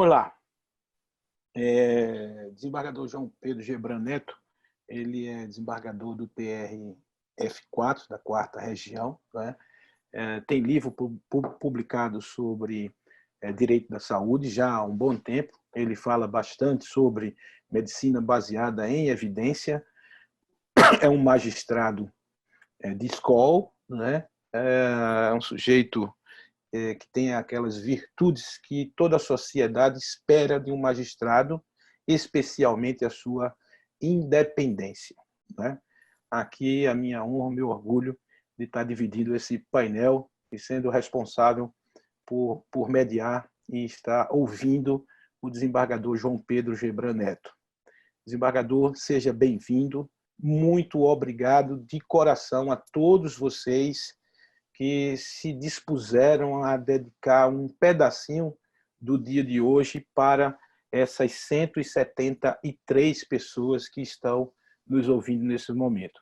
Vamos lá. Desembargador João Pedro Gebran Neto, ele é desembargador do TRF4, da 4ª Região, né? Tem livro publicado sobre direito da saúde já há um bom tempo. Ele fala bastante sobre medicina baseada em evidência. É um magistrado de escola, né? É um sujeito que tem aquelas virtudes que toda a sociedade espera de um magistrado, especialmente a sua independência, né? Aqui a minha honra, o meu orgulho de estar dividindo esse painel e sendo responsável por mediar e estar ouvindo o desembargador João Pedro Gebran Neto. Desembargador, seja bem-vindo. Muito obrigado de coração a todos vocês que se dispuseram a dedicar um pedacinho do dia de hoje para essas 173 pessoas que estão nos ouvindo nesse momento.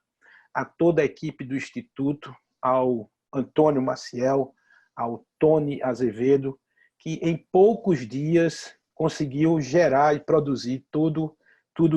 A toda a equipe do Instituto, ao Antônio Maciel, ao Tony Azevedo, que em poucos dias conseguiu gerar e produzir tudo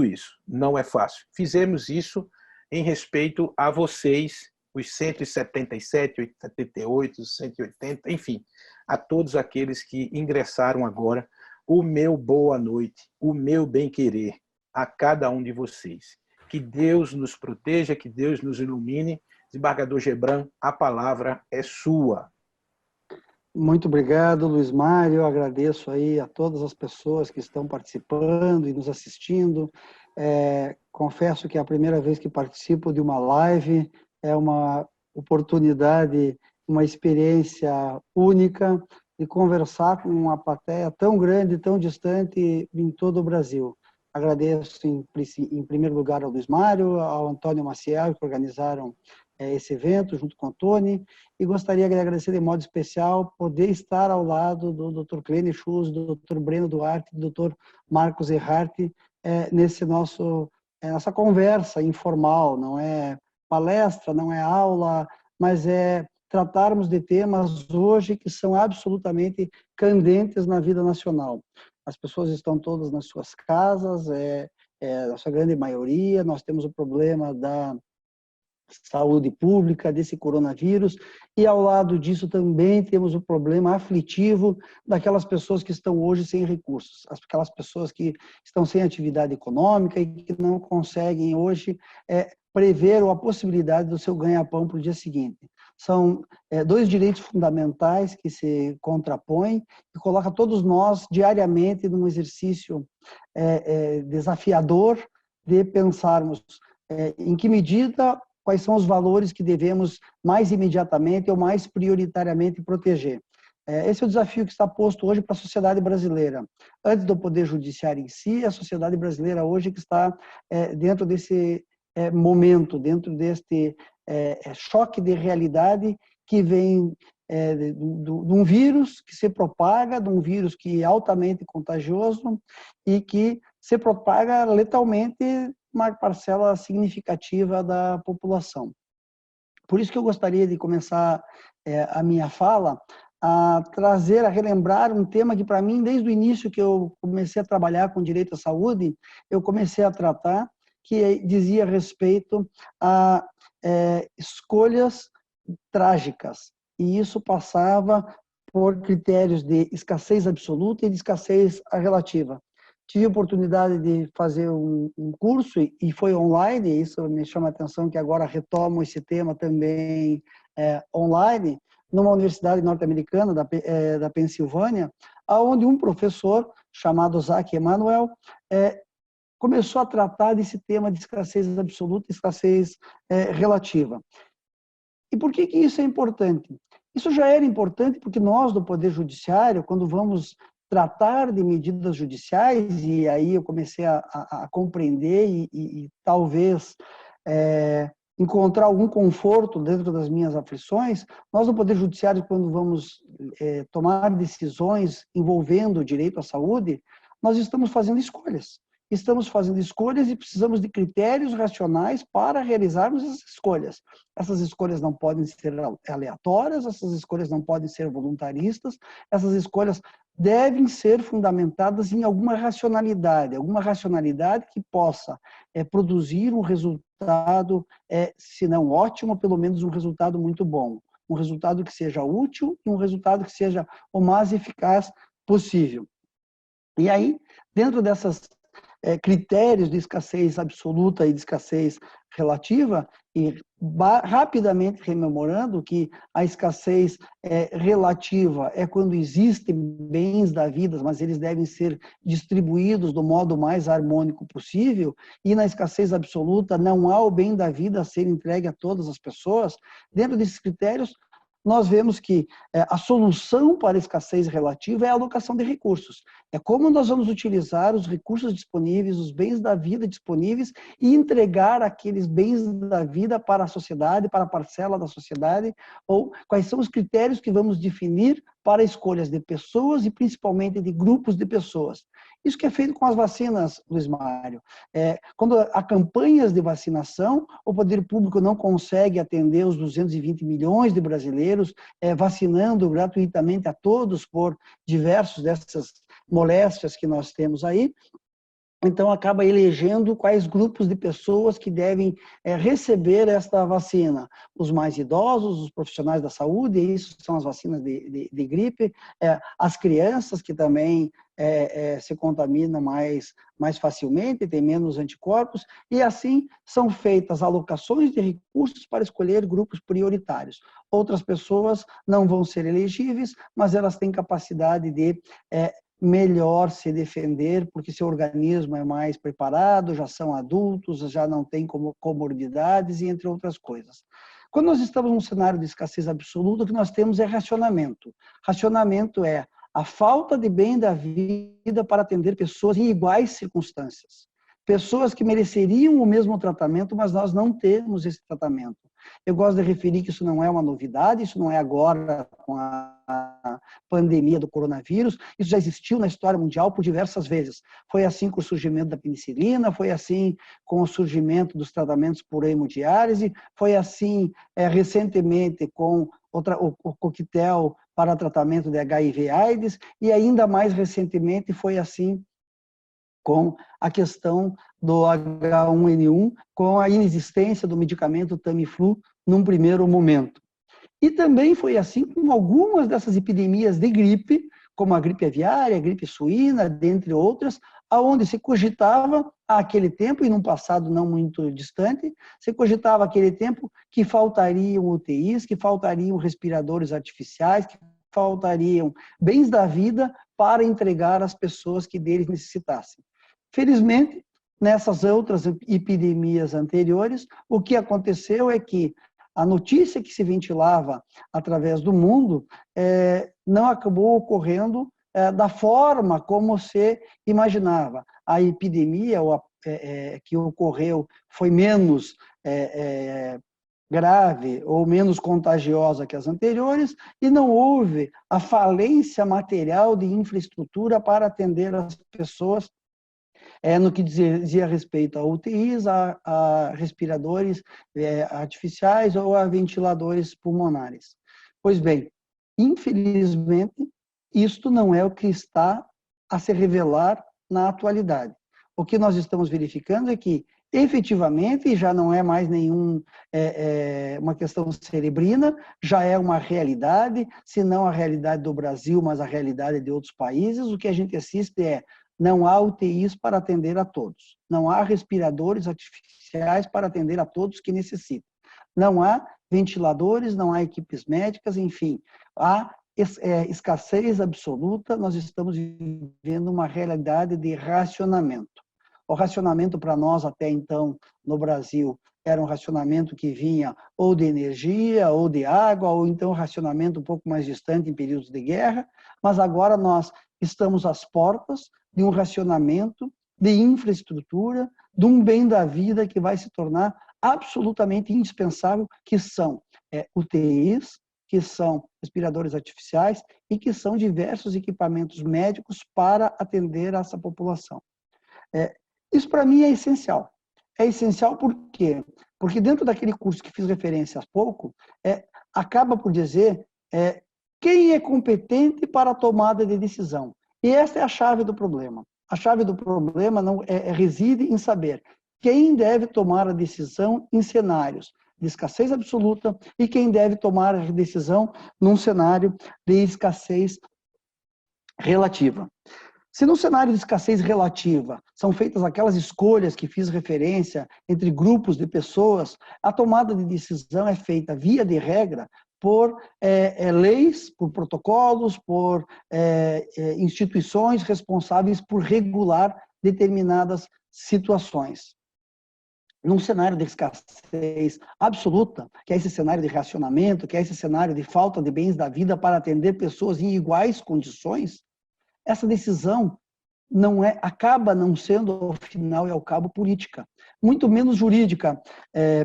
isso. Não é fácil. Fizemos isso em respeito a vocês, os 177, 78, 180, enfim, a todos aqueles que ingressaram agora, o meu boa noite, o meu bem-querer a cada um de vocês. Que Deus nos proteja, que Deus nos ilumine. Desembargador Gebran, a palavra é sua. Muito obrigado, Luiz Mário. Eu agradeço aí a todas as pessoas que estão participando e nos assistindo. Confesso que é a primeira vez que participo de uma live, é uma oportunidade, uma experiência única de conversar com uma plateia tão grande, tão distante em todo o Brasil. Agradeço, em primeiro lugar, ao Luiz Mário, ao Antônio Maciel, que organizaram esse evento, junto com o Tony, e gostaria de agradecer de modo especial poder estar ao lado do Dr. Clene Schulz, do Dr. Breno Duarte, do Dr. Marcos Erhardt, nessa conversa informal, não é palestra, não é aula, mas é tratarmos de temas hoje que são absolutamente candentes na vida nacional. As pessoas estão todas nas suas casas, a sua grande maioria, nós temos o problema da saúde pública, desse coronavírus, e ao lado disso também temos o problema aflitivo daquelas pessoas que estão hoje sem recursos, aquelas pessoas que estão sem atividade econômica e que não conseguem hoje prever a possibilidade do seu ganha-pão para o dia seguinte. São dois direitos fundamentais que se contrapõem e colocam todos nós diariamente num exercício desafiador de pensarmos em que medida, quais são os valores que devemos mais imediatamente ou mais prioritariamente proteger. Esse é o desafio que está posto hoje para a sociedade brasileira. Antes do Poder Judiciário em si, a sociedade brasileira hoje que está dentro desse momento, dentro deste choque de realidade que vem de um vírus que se propaga, de um vírus que é altamente contagioso e que se propaga letalmente uma parcela significativa da população. Por isso que eu gostaria de começar a minha fala a trazer, a relembrar um tema que para mim, desde o início que eu comecei a trabalhar com direito à saúde, eu comecei a tratar, que dizia respeito a escolhas trágicas. E isso passava por critérios de escassez absoluta e de escassez relativa. Tive a oportunidade de fazer um curso e foi online, isso me chama a atenção que agora retomo esse tema também online, numa universidade norte-americana da Pensilvânia, onde um professor chamado Zach Emanuel começou a tratar desse tema de escassez absoluta e escassez relativa. E por que isso é importante? Isso já era importante porque nós, do Poder Judiciário, quando vamos tratar de medidas judiciais, e aí eu comecei a compreender e talvez encontrar algum conforto dentro das minhas aflições, nós no Poder Judiciário, quando vamos tomar decisões envolvendo o direito à saúde, nós estamos fazendo escolhas. estamos fazendo escolhas e precisamos de critérios racionais para realizarmos essas escolhas. Essas escolhas não podem ser aleatórias, essas escolhas não podem ser voluntaristas, essas escolhas devem ser fundamentadas em alguma racionalidade que possa produzir um resultado, se não ótimo, pelo menos um resultado muito bom. Um resultado que seja útil e um resultado que seja o mais eficaz possível. E aí, dentro desses critérios de escassez absoluta e de escassez relativa, e rapidamente rememorando que a escassez relativa é quando existem bens da vida, mas eles devem ser distribuídos do modo mais harmônico possível, e na escassez absoluta não há o bem da vida a ser entregue a todas as pessoas. Dentro desses critérios, nós vemos que a solução para a escassez relativa é a alocação de recursos. É como nós vamos utilizar os recursos disponíveis, os bens da vida disponíveis e entregar aqueles bens da vida para a sociedade, para a parcela da sociedade, ou quais são os critérios que vamos definir para escolhas de pessoas e principalmente de grupos de pessoas. Isso que é feito com as vacinas, Luiz Mário. Quando há campanhas de vacinação, o poder público não consegue atender os 220 milhões de brasileiros, vacinando gratuitamente a todos por diversos dessas moléstias que nós temos aí. Então, acaba elegendo quais grupos de pessoas que devem receber esta vacina. Os mais idosos, os profissionais da saúde, isso são as vacinas de gripe, as crianças que também se contaminam mais facilmente, têm menos anticorpos, e assim são feitas alocações de recursos para escolher grupos prioritários. Outras pessoas não vão ser elegíveis, mas elas têm capacidade de melhor se defender, porque seu organismo é mais preparado, já são adultos, já não têm comorbidades, e entre outras coisas. Quando nós estamos num cenário de escassez absoluta, o que nós temos é racionamento. Racionamento é a falta de bem da vida para atender pessoas em iguais circunstâncias. Pessoas que mereceriam o mesmo tratamento, mas nós não temos esse tratamento. Eu gosto de referir que isso não é uma novidade, isso não é agora com a pandemia do coronavírus, isso já existiu na história mundial por diversas vezes. Foi assim com o surgimento da penicilina, foi assim com o surgimento dos tratamentos por hemodiálise, foi assim recentemente com o coquetel para tratamento de HIV/AIDS, e ainda mais recentemente foi assim com a questão do H1N1, com a inexistência do medicamento Tamiflu num primeiro momento. E também foi assim com algumas dessas epidemias de gripe, como a gripe aviária, a gripe suína, dentre outras, aonde se cogitava àquele tempo, e num passado não muito distante, se cogitava àquele tempo que faltariam UTIs, que faltariam respiradores artificiais, que faltariam bens da vida para entregar às pessoas que deles necessitassem. Felizmente, nessas outras epidemias anteriores, o que aconteceu é que a notícia que se ventilava através do mundo não acabou ocorrendo da forma como se imaginava. A epidemia que ocorreu foi menos grave ou menos contagiosa que as anteriores, e não houve a falência material de infraestrutura para atender as pessoas no que dizia respeito a UTIs, a respiradores artificiais ou a ventiladores pulmonares. Pois bem, infelizmente, isto não é o que está a se revelar na atualidade. O que nós estamos verificando é que, efetivamente, já não é mais uma questão cerebrina, já é uma realidade, se não a realidade do Brasil, mas a realidade de outros países. O que a gente assiste não há UTIs para atender a todos. Não há respiradores artificiais para atender a todos que necessitam. Não há ventiladores, não há equipes médicas, enfim. Há escassez absoluta, nós estamos vivendo uma realidade de racionamento. O racionamento para nós, até então, no Brasil, era um racionamento que vinha ou de energia, ou de água, ou então um racionamento um pouco mais distante em períodos de guerra, mas agora nós estamos às portas de um racionamento de infraestrutura, de um bem da vida que vai se tornar absolutamente indispensável, que são UTIs, que são respiradores artificiais e que são diversos equipamentos médicos para atender essa população. Isso, para mim, é essencial. É essencial por quê? Porque dentro daquele curso que fiz referência há pouco, acaba por dizer quem é competente para a tomada de decisão. E esta é a chave do problema. A chave do problema não reside em saber quem deve tomar a decisão em cenários de escassez absoluta e quem deve tomar a decisão num cenário de escassez relativa. Se no cenário de escassez relativa são feitas aquelas escolhas que fiz referência entre grupos de pessoas, a tomada de decisão é feita via de regra por leis, por protocolos, por instituições responsáveis por regular determinadas situações. Num cenário de escassez absoluta, que é esse cenário de racionamento, que é esse cenário de falta de bens da vida para atender pessoas em iguais condições, essa decisão acaba não sendo, ao final e ao cabo, política, muito menos jurídica,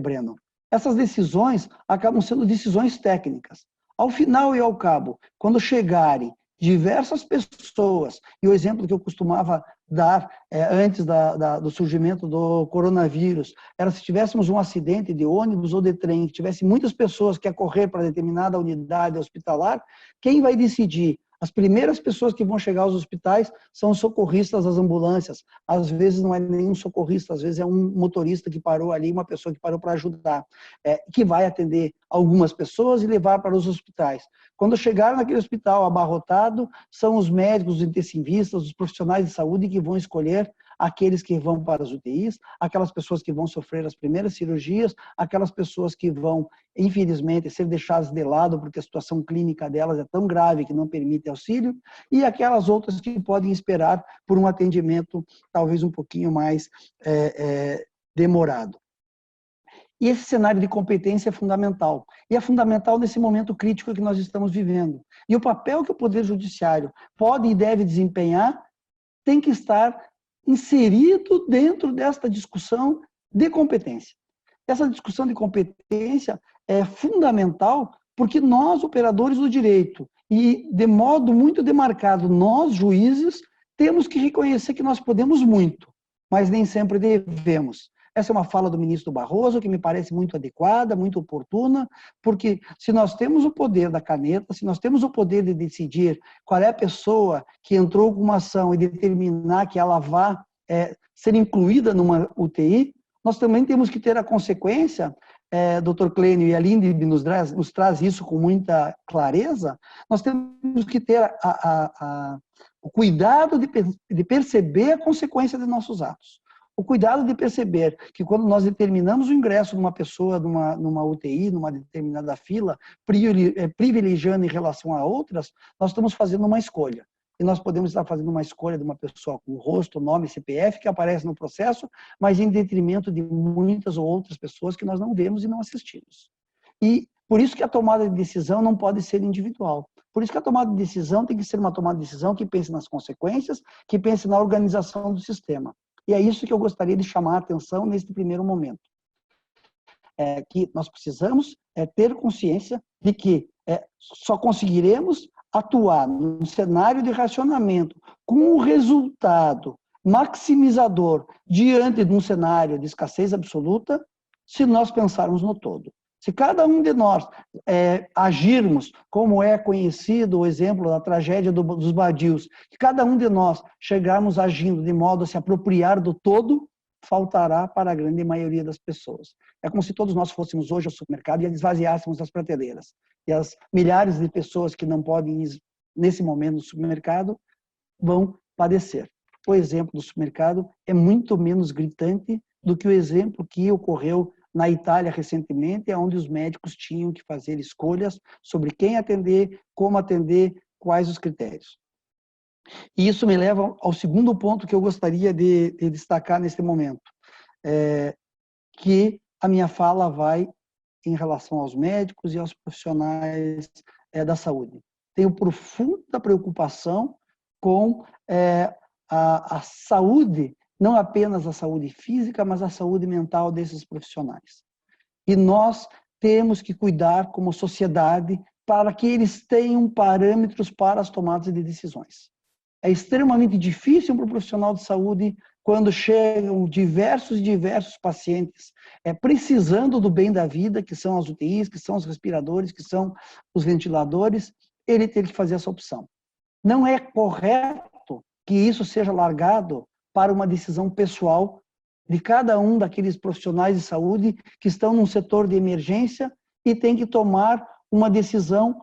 Breno. Essas decisões acabam sendo decisões técnicas. Ao final e ao cabo, quando chegarem diversas pessoas, e o exemplo que eu costumava dar antes do surgimento do coronavírus, era se tivéssemos um acidente de ônibus ou de trem, que tivesse muitas pessoas que ia correr para determinada unidade hospitalar, quem vai decidir? As primeiras pessoas que vão chegar aos hospitais são os socorristas das ambulâncias. Às vezes não é nenhum socorrista, às vezes é um motorista que parou ali, uma pessoa que parou para ajudar, que vai atender algumas pessoas e levar para os hospitais. Quando chegar naquele hospital abarrotado, são os médicos, os intensivistas, os profissionais de saúde que vão escolher aqueles que vão para as UTIs, aquelas pessoas que vão sofrer as primeiras cirurgias, aquelas pessoas que vão, infelizmente, ser deixadas de lado porque a situação clínica delas é tão grave que não permite auxílio, e aquelas outras que podem esperar por um atendimento talvez um pouquinho mais demorado. E esse cenário de competência é fundamental. E é fundamental nesse momento crítico que nós estamos vivendo. E o papel que o Poder Judiciário pode e deve desempenhar tem que estar inserido dentro desta discussão de competência. Essa discussão de competência é fundamental porque nós, operadores do direito, e de modo muito demarcado, nós, juízes, temos que reconhecer que nós podemos muito, mas nem sempre devemos. Essa é uma fala do ministro Barroso que me parece muito adequada, muito oportuna, porque se nós temos o poder da caneta, se nós temos o poder de decidir qual é a pessoa que entrou com uma ação e determinar que ela vá ser incluída numa UTI, nós também temos que ter a consequência, Dr. Clênio e a Linde nos traz isso com muita clareza, nós temos que ter o cuidado de perceber a consequência de nossos atos. O cuidado de perceber que quando nós determinamos o ingresso de uma pessoa numa UTI, numa determinada fila, privilegiando em relação a outras, nós estamos fazendo uma escolha. E nós podemos estar fazendo uma escolha de uma pessoa com rosto, nome, CPF, que aparece no processo, mas em detrimento de muitas ou outras pessoas que nós não vemos e não assistimos. E por isso que a tomada de decisão não pode ser individual. Por isso que a tomada de decisão tem que ser uma tomada de decisão que pense nas consequências, que pense na organização do sistema. E é isso que eu gostaria de chamar a atenção neste primeiro momento. Que nós precisamos ter consciência de que só conseguiremos atuar num cenário de racionamento com um resultado maximizador diante de um cenário de escassez absoluta se nós pensarmos no todo. Se cada um de nós agirmos, como é conhecido o exemplo da tragédia dos Badius, que cada um de nós chegarmos agindo de modo a se apropriar do todo, faltará para a grande maioria das pessoas. É como se todos nós fôssemos hoje ao supermercado e esvaziássemos as prateleiras. E as milhares de pessoas que não podem ir nesse momento no supermercado vão padecer. O exemplo do supermercado é muito menos gritante do que o exemplo que ocorreu na Itália recentemente, onde os médicos tinham que fazer escolhas sobre quem atender, como atender, quais os critérios. E isso me leva ao segundo ponto que eu gostaria de destacar neste momento, que a minha fala vai em relação aos médicos e aos profissionais da saúde. Tenho profunda preocupação com a saúde, não apenas a saúde física, mas a saúde mental desses profissionais. E nós temos que cuidar como sociedade para que eles tenham parâmetros para as tomadas de decisões. É extremamente difícil para o profissional de saúde quando chegam diversos pacientes precisando do bem da vida, que são as UTIs, que são os respiradores, que são os ventiladores, ele ter que fazer essa opção. Não é correto que isso seja largado para uma decisão pessoal de cada um daqueles profissionais de saúde que estão num setor de emergência e tem que tomar uma decisão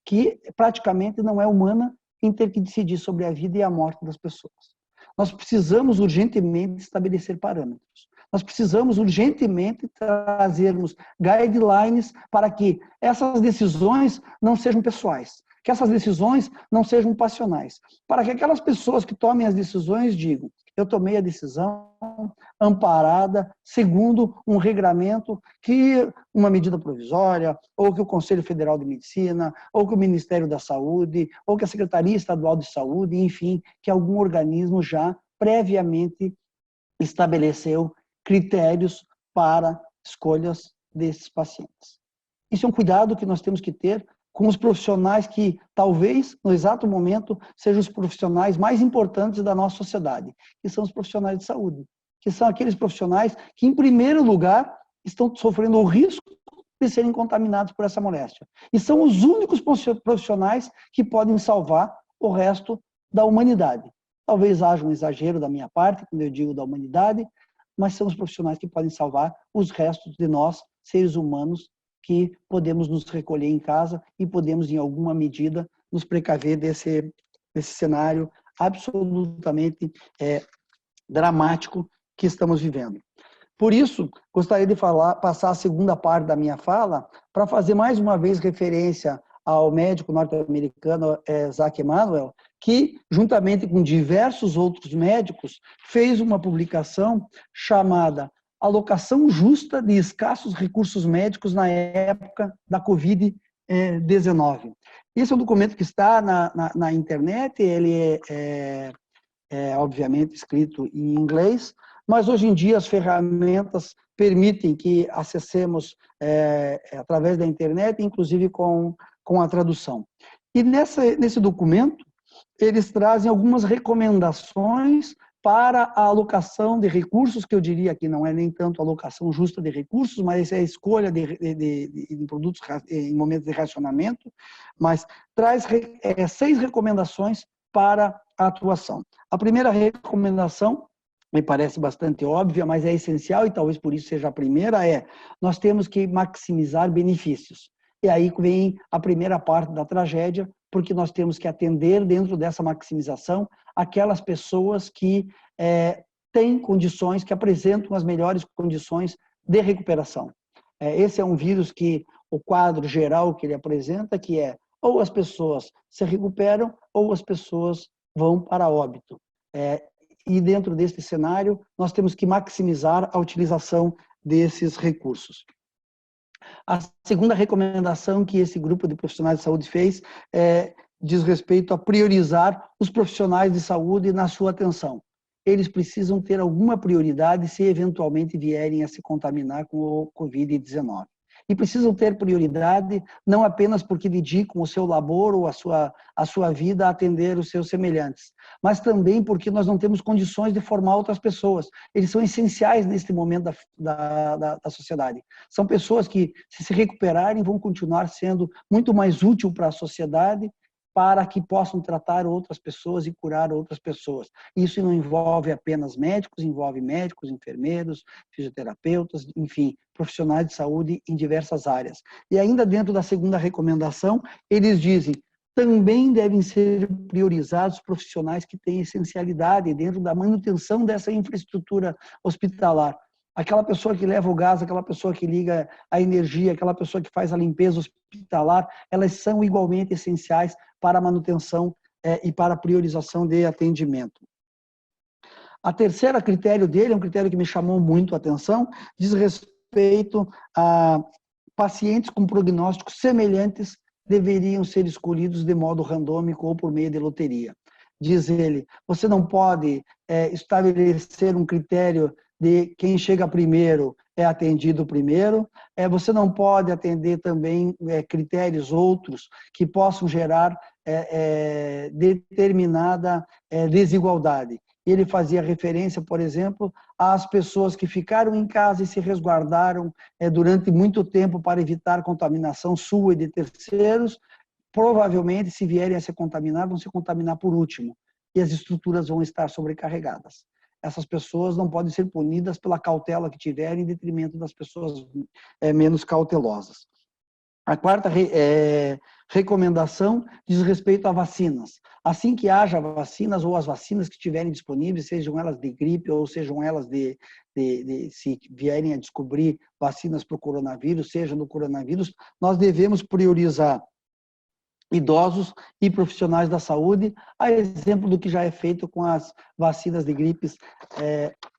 que praticamente não é humana em ter que decidir sobre a vida e a morte das pessoas. Nós precisamos urgentemente estabelecer parâmetros. Nós precisamos urgentemente trazermos guidelines para que essas decisões não sejam pessoais, que essas decisões não sejam passionais, para que aquelas pessoas que tomem as decisões digam: eu tomei a decisão amparada segundo um regramento que uma medida provisória, ou que o Conselho Federal de Medicina, ou que o Ministério da Saúde, ou que a Secretaria Estadual de Saúde, enfim, que algum organismo já previamente estabeleceu critérios para escolhas desses pacientes. Isso é um cuidado que nós temos que ter com os profissionais que, talvez, no exato momento, sejam os profissionais mais importantes da nossa sociedade, que são os profissionais de saúde, que são aqueles profissionais que, em primeiro lugar, estão sofrendo o risco de serem contaminados por essa moléstia. E são os únicos profissionais que podem salvar o resto da humanidade. Talvez haja um exagero da minha parte, quando eu digo da humanidade, mas são os profissionais que podem salvar os restos de nós, seres humanos, que podemos nos recolher em casa e podemos, em alguma medida, nos precaver desse cenário absolutamente dramático que estamos vivendo. Por isso, gostaria de passar a segunda parte da minha fala para fazer mais uma vez referência ao médico norte-americano Zach Emanuel, que, juntamente com diversos outros médicos, fez uma publicação chamada Alocação Justa de Escassos Recursos Médicos na Época da Covid-19. Esse é um documento que está na internet, ele obviamente escrito em inglês, mas hoje em dia as ferramentas permitem que acessemos através da internet, inclusive com a tradução. E nesse documento, eles trazem algumas recomendações para a alocação de recursos, que eu diria que não é nem tanto a alocação justa de recursos, mas é a escolha de produtos em momentos de racionamento, mas traz 6 recomendações para a atuação. A primeira recomendação, me parece bastante óbvia, mas é essencial e talvez por isso seja a primeira, nós temos que maximizar benefícios. E aí vem a primeira parte da tragédia, porque nós temos que atender dentro dessa maximização aquelas pessoas que têm condições, que apresentam as melhores condições de recuperação. Esse é um vírus que o quadro geral que ele apresenta, que é ou as pessoas se recuperam ou as pessoas vão para óbito. E dentro desse cenário, nós temos que maximizar a utilização desses recursos. A segunda recomendação que esse grupo de profissionais de saúde fez diz respeito a priorizar os profissionais de saúde na sua atenção. Eles precisam ter alguma prioridade se eventualmente vierem a se contaminar com o Covid-19. E precisam ter prioridade não apenas porque dedicam o seu labor ou a sua vida a atender os seus semelhantes, mas também porque nós não temos condições de formar outras pessoas. Eles são essenciais neste momento da sociedade. São pessoas que, se recuperarem, vão continuar sendo muito mais útil para a sociedade, para que possam tratar outras pessoas e curar outras pessoas. Isso não envolve apenas médicos, envolve médicos, enfermeiros, fisioterapeutas, enfim, profissionais de saúde em diversas áreas. E ainda dentro da segunda recomendação, eles dizem, também devem ser priorizados profissionais que têm essencialidade dentro da manutenção dessa infraestrutura hospitalar. Aquela pessoa que leva o gás, aquela pessoa que liga a energia, aquela pessoa que faz a limpeza hospitalar, elas são igualmente essenciais para a manutenção e para a priorização de atendimento. A terceira critério dele, é um critério que me chamou muito a atenção, diz respeito a pacientes com prognósticos semelhantes deveriam ser escolhidos de modo randômico ou por meio de loteria. Diz ele, você não pode estabelecer um critério de quem chega primeiro é atendido primeiro, você não pode atender também critérios outros que possam gerar determinada desigualdade. e ele fazia referência, por exemplo, às pessoas que ficaram em casa e se resguardaram durante muito tempo para evitar contaminação sua e de terceiros. Provavelmente, se vierem a se contaminar, vão se contaminar por último, e as estruturas vão estar sobrecarregadas. Essas pessoas não podem ser punidas pela cautela que tiverem em detrimento das pessoas menos cautelosas. A quarta recomendação diz respeito a vacinas. Assim que haja vacinas ou as vacinas que estiverem disponíveis, sejam elas de gripe ou sejam elas se vierem a descobrir vacinas para o coronavírus, seja no coronavírus, nós devemos priorizar idosos e profissionais da saúde, a exemplo do que já é feito com as vacinas de gripes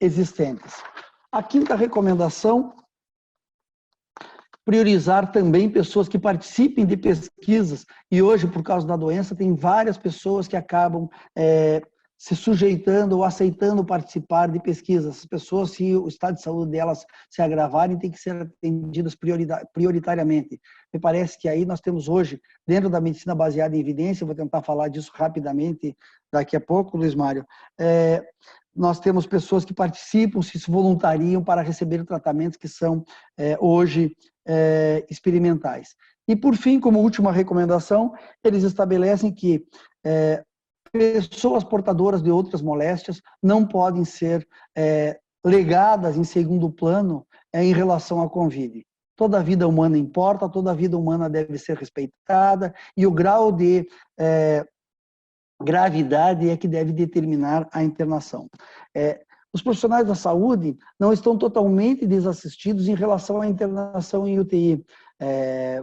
existentes. A quinta recomendação, priorizar também pessoas que participem de pesquisas, e hoje, por causa da doença, tem várias pessoas que acabam se sujeitando ou aceitando participar de pesquisas. Essas pessoas, se o estado de saúde delas se agravarem, têm que ser atendidas prioritariamente. Me parece que aí nós temos hoje, dentro da medicina baseada em evidência, vou tentar falar disso rapidamente daqui a pouco, Luiz Mário, nós temos pessoas que participam, se voluntariam para receber tratamentos que são hoje experimentais. E, por fim, como última recomendação, eles estabelecem que pessoas portadoras de outras moléstias não podem ser legadas em segundo plano em relação à Covid. Toda vida humana importa, toda vida humana deve ser respeitada, e o grau de gravidade é que deve determinar a internação. Os profissionais da saúde não estão totalmente desassistidos em relação à internação em UTI.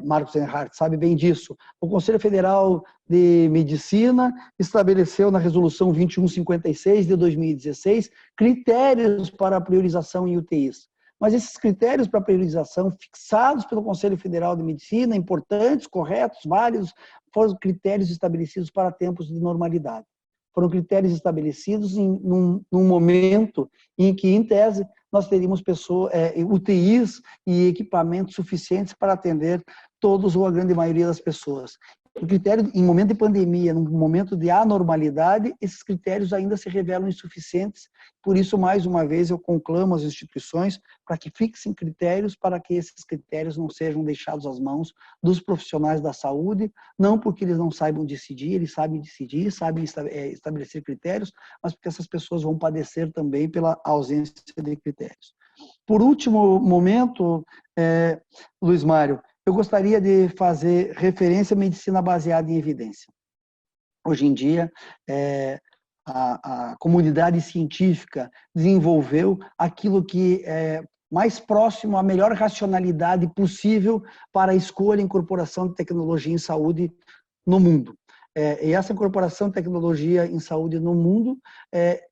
Marcos Enhart sabe bem disso. O Conselho Federal de Medicina estabeleceu na Resolução 2156 de 2016 critérios para a priorização em UTIs. Mas esses critérios para priorização fixados pelo Conselho Federal de Medicina, importantes, corretos, válidos, foram critérios estabelecidos para tempos de normalidade. Foram critérios estabelecidos num momento em que, em tese, nós teríamos UTIs e equipamentos suficientes para atender todos ou a grande maioria das pessoas. O critério, em momento de pandemia, num momento de anormalidade, esses critérios ainda se revelam insuficientes. Por isso, mais uma vez, eu conclamo as instituições para que fixem critérios, para que esses critérios não sejam deixados às mãos dos profissionais da saúde, não porque eles não saibam decidir, eles sabem decidir, sabem estabelecer critérios, mas porque essas pessoas vão padecer também pela ausência de critérios. Por último momento, Luiz Mário, eu gostaria de fazer referência à medicina baseada em evidência. Hoje em dia, a comunidade científica desenvolveu aquilo que é mais próximo à melhor racionalidade possível para a escolha e incorporação de tecnologia em saúde no mundo. E essa incorporação de tecnologia em saúde no mundo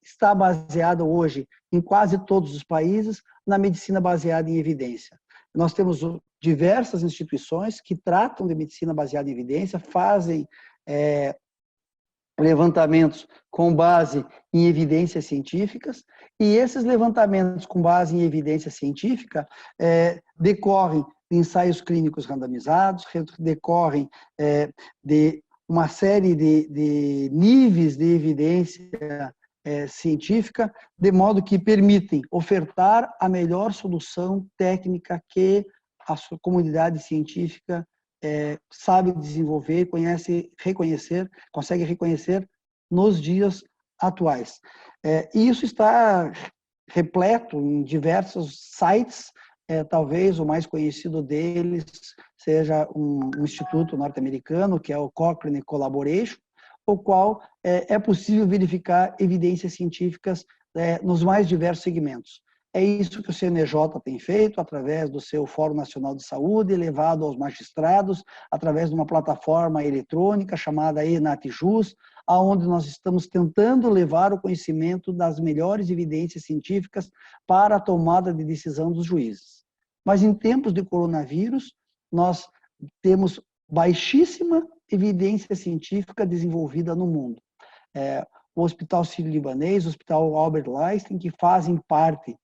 está baseada hoje, em quase todos os países, na medicina baseada em evidência. Nós temos diversas instituições que tratam de medicina baseada em evidência, fazem levantamentos com base em evidências científicas, e esses levantamentos com base em evidência científica decorrem de ensaios clínicos randomizados, decorrem de uma série de níveis de evidência científica, de modo que permitem ofertar a melhor solução técnica que a sua comunidade científica sabe desenvolver, consegue reconhecer nos dias atuais. E isso está repleto em diversos sites, talvez o mais conhecido deles seja um instituto norte-americano, que é o Cochrane Collaboration, o qual é possível verificar evidências científicas nos mais diversos segmentos. É isso que o CNJ tem feito, através do seu Fórum Nacional de Saúde, levado aos magistrados, através de uma plataforma eletrônica chamada ENATJUS, onde nós estamos tentando levar o conhecimento das melhores evidências científicas para a tomada de decisão dos juízes. Mas em tempos de coronavírus, nós temos baixíssima evidência científica desenvolvida no mundo. O Hospital Sírio-Libanês, o Hospital Albert Einstein, que fazem parte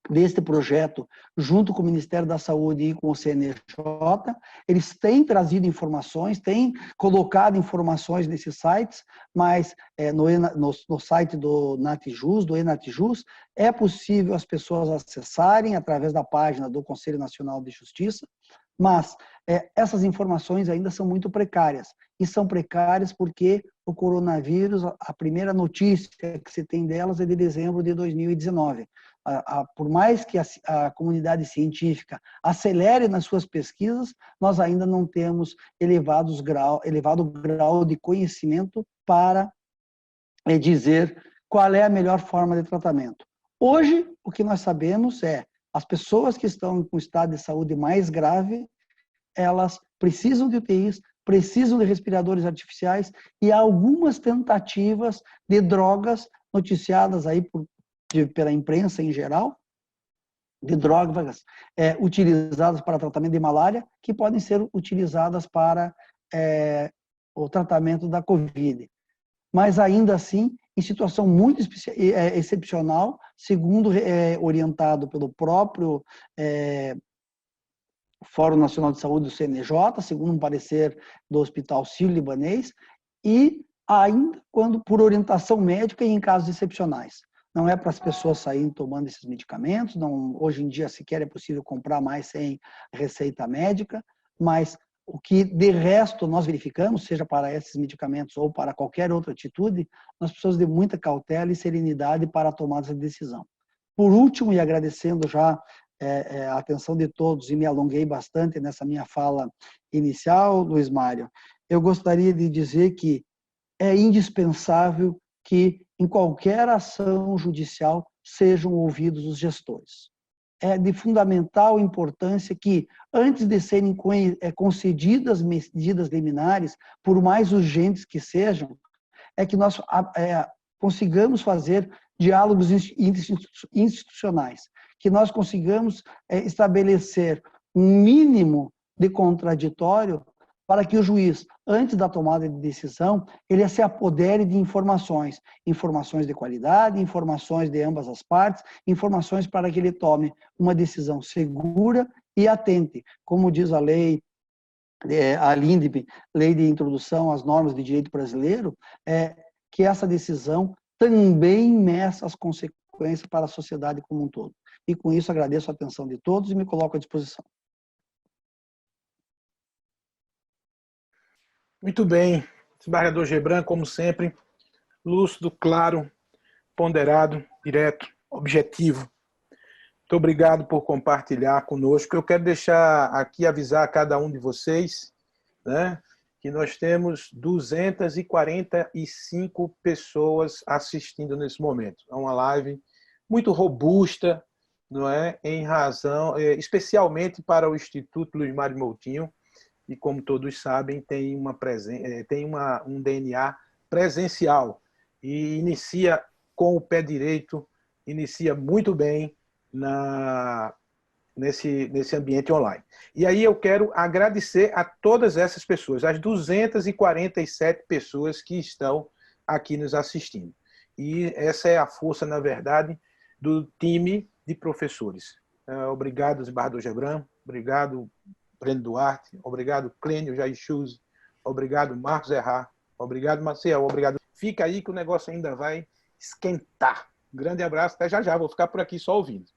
deste projeto, junto com o Ministério da Saúde e com o CNJ. Eles têm trazido informações, têm colocado informações nesses sites, mas no site do NatJus, do ENatJus, é possível as pessoas acessarem através da página do Conselho Nacional de Justiça, mas essas informações ainda são muito precárias. E são precárias porque o coronavírus, a primeira notícia que se tem delas é de dezembro de 2019. Por mais que a comunidade científica acelere nas suas pesquisas, nós ainda não temos elevado grau de conhecimento para dizer qual é a melhor forma de tratamento. Hoje, o que nós sabemos é as pessoas que estão com estado de saúde mais grave, elas precisam de UTIs, precisam de respiradores artificiais e há algumas tentativas de drogas noticiadas aí pela imprensa em geral, de drogas utilizadas para tratamento de malária, que podem ser utilizadas para o tratamento da Covid. Mas ainda assim, em situação muito excepcional, segundo orientado pelo próprio Fórum Nacional de Saúde do CNJ, segundo um parecer do Hospital Sírio-Libanês, e ainda quando por orientação médica e em casos excepcionais. Não é para as pessoas saírem tomando esses medicamentos, não, hoje em dia sequer é possível comprar mais sem receita médica, mas o que de resto nós verificamos, seja para esses medicamentos ou para qualquer outra atitude, nós precisamos de muita cautela e serenidade para tomar essa decisão. Por último, e agradecendo já a atenção de todos, e me alonguei bastante nessa minha fala inicial, Luiz Mário, eu gostaria de dizer que é indispensável que em qualquer ação judicial sejam ouvidos os gestores. É de fundamental importância que, antes de serem concedidas medidas liminares, por mais urgentes que sejam, é que nós consigamos fazer diálogos institucionais, que nós consigamos estabelecer um mínimo de contraditório para que o juiz, antes da tomada de decisão, ele se apodere de informações de qualidade, informações de ambas as partes, informações para que ele tome uma decisão segura e atente, como diz a lei, a LINDB, Lei de Introdução às Normas de Direito Brasileiro, que essa decisão também meça as consequências para a sociedade como um todo. E com isso agradeço a atenção de todos e me coloco à disposição. Muito bem, desembargador Gebran, como sempre, lúcido, claro, ponderado, direto, objetivo. Muito obrigado por compartilhar conosco. Eu quero deixar aqui, avisar a cada um de vocês, né, que nós temos 245 pessoas assistindo nesse momento. É uma live muito robusta, não é? Em razão, especialmente para o Instituto Luiz Mário Moutinho, e como todos sabem, tem um DNA presencial e inicia com o pé direito, inicia muito bem nesse ambiente online. E aí eu quero agradecer a todas essas pessoas, as 247 pessoas que estão aqui nos assistindo. E essa é a força, na verdade, do time de professores. Obrigado, desembargador Gebran, obrigado, Breno Duarte, obrigado, Clênio Jair Chuse, obrigado, Marcos Errar, obrigado, Maciel, obrigado. Fica aí que o negócio ainda vai esquentar. Um grande abraço, até já já, vou ficar por aqui só ouvindo.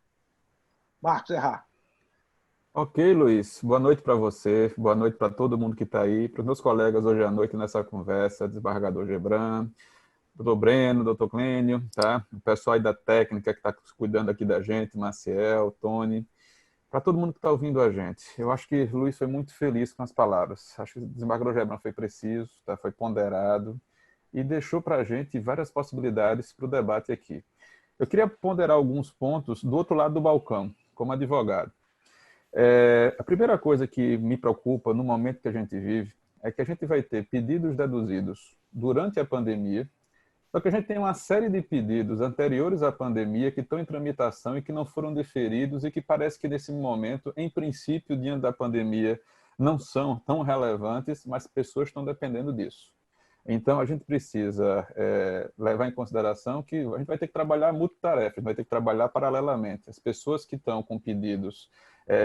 Marcos Errar. Ok, Luiz. Boa noite para você, boa noite para todo mundo que está aí, para os meus colegas hoje à noite nessa conversa, desembargador Gebran, doutor Breno, doutor Clênio, tá? O pessoal aí da técnica que está cuidando aqui da gente, Maciel, Tony, para todo mundo que está ouvindo a gente. Eu acho que o Luiz foi muito feliz com as palavras. Acho que o desembargador Gebran foi preciso, tá? Foi ponderado e deixou para a gente várias possibilidades para o debate aqui. Eu queria ponderar alguns pontos do outro lado do balcão, como advogado. A primeira coisa que me preocupa no momento que a gente vive é que a gente vai ter pedidos deduzidos durante a pandemia, só que a gente tem uma série de pedidos anteriores à pandemia que estão em tramitação e que não foram deferidos e que parece que nesse momento, em princípio, diante da pandemia, não são tão relevantes, mas pessoas estão dependendo disso. Então, a gente precisa levar em consideração que a gente vai ter que trabalhar multitarefa, vai ter que trabalhar paralelamente. As pessoas que estão com pedidos